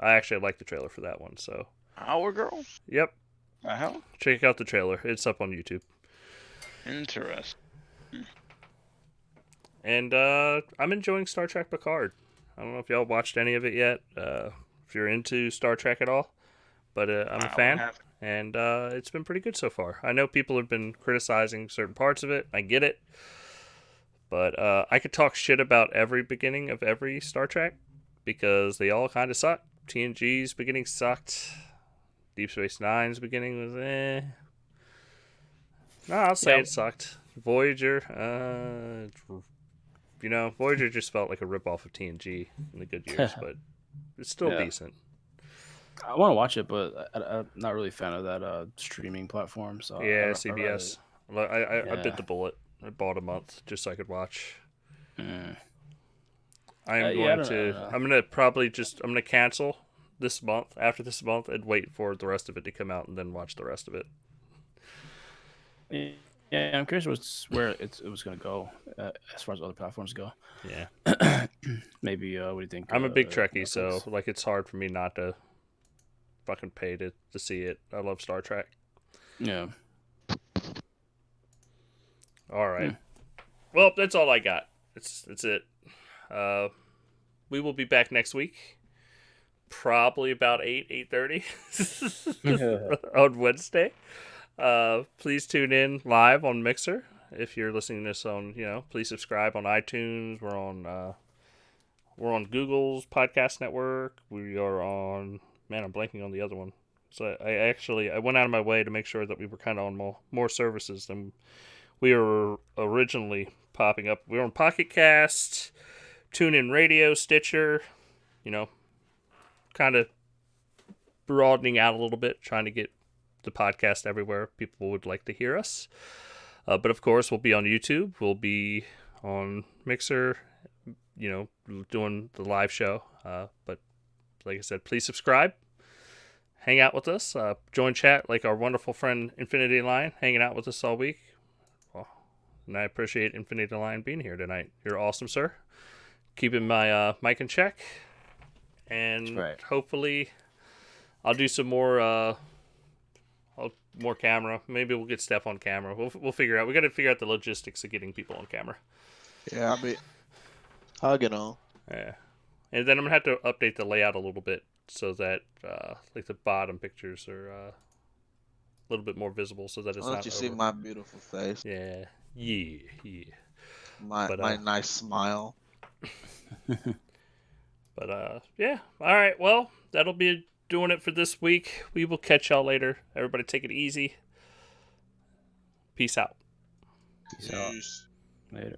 I actually like the trailer for that one, so. Power Girl? Yep. The hell? Check out the trailer. It's up on YouTube. Interesting. And I'm enjoying Star Trek Picard. I don't know if y'all watched any of it yet. If you're into Star Trek at all, but I'm a I will fan, have and it's been pretty good so far. I know people have been criticizing certain parts of it. I get it, but I could talk shit about every beginning of every Star Trek because they all kind of suck. TNG's beginning sucked. Deep Space Nine's beginning was eh. No, I'll say Yeah. it sucked. Voyager, Voyager just felt like a ripoff of TNG in the good years, but it's still Yeah. decent. I want to watch it, but I'm not really a fan of that streaming platform. So Yeah, I rather, CBS. I yeah. bit the bullet. I bought a month just so I could watch. Mm. I am Yeah, I going don't to. know. I'm gonna probably just. I'm gonna cancel this month. After this month, and wait for the rest of it to come out, and then watch the rest of it. Yeah, I'm curious where it was gonna go as far as other platforms go. Yeah, Maybe what do you think? I'm a big Trekkie, so Netflix? like it's hard for me not to fucking pay to see it. I love Star Trek. Yeah. All right. Hmm. Well, that's all I got. That's it. We will be back next week. Probably about 8:30 on Wednesday. Please tune in live on Mixer. If you're listening to this on, please subscribe on iTunes. We're on Google's podcast network. We are on, man, I'm blanking on the other one. So I went out of my way to make sure that we were kind of on more services than we were originally popping up. We were on Pocket Cast, TuneIn Radio, Stitcher, kind of broadening out a little bit, trying to get the podcast everywhere people would like to hear us. But of course, we'll be on YouTube. We'll be on Mixer, doing the live show. But like I said, please subscribe. Hang out with us. Join chat like our wonderful friend Infinity Line, hanging out with us all week. And I appreciate Infinity Line being here tonight. You're awesome, sir. Keeping my mic in check. And right. hopefully I'll do some more more camera. Maybe we'll get Steph on camera. We'll figure out. We got to figure out the logistics of getting people on camera. Yeah, I'll get on. Yeah. And then I'm going to have to update the layout a little bit so that like the bottom pictures are a little bit more visible so that it's Why not don't you see over. my beautiful face? Yeah. My But, nice smile. But yeah. All right. Well, that'll be doing it for this week. We will catch y'all later. Everybody take it easy. Peace out. Peace out. Peace. Later.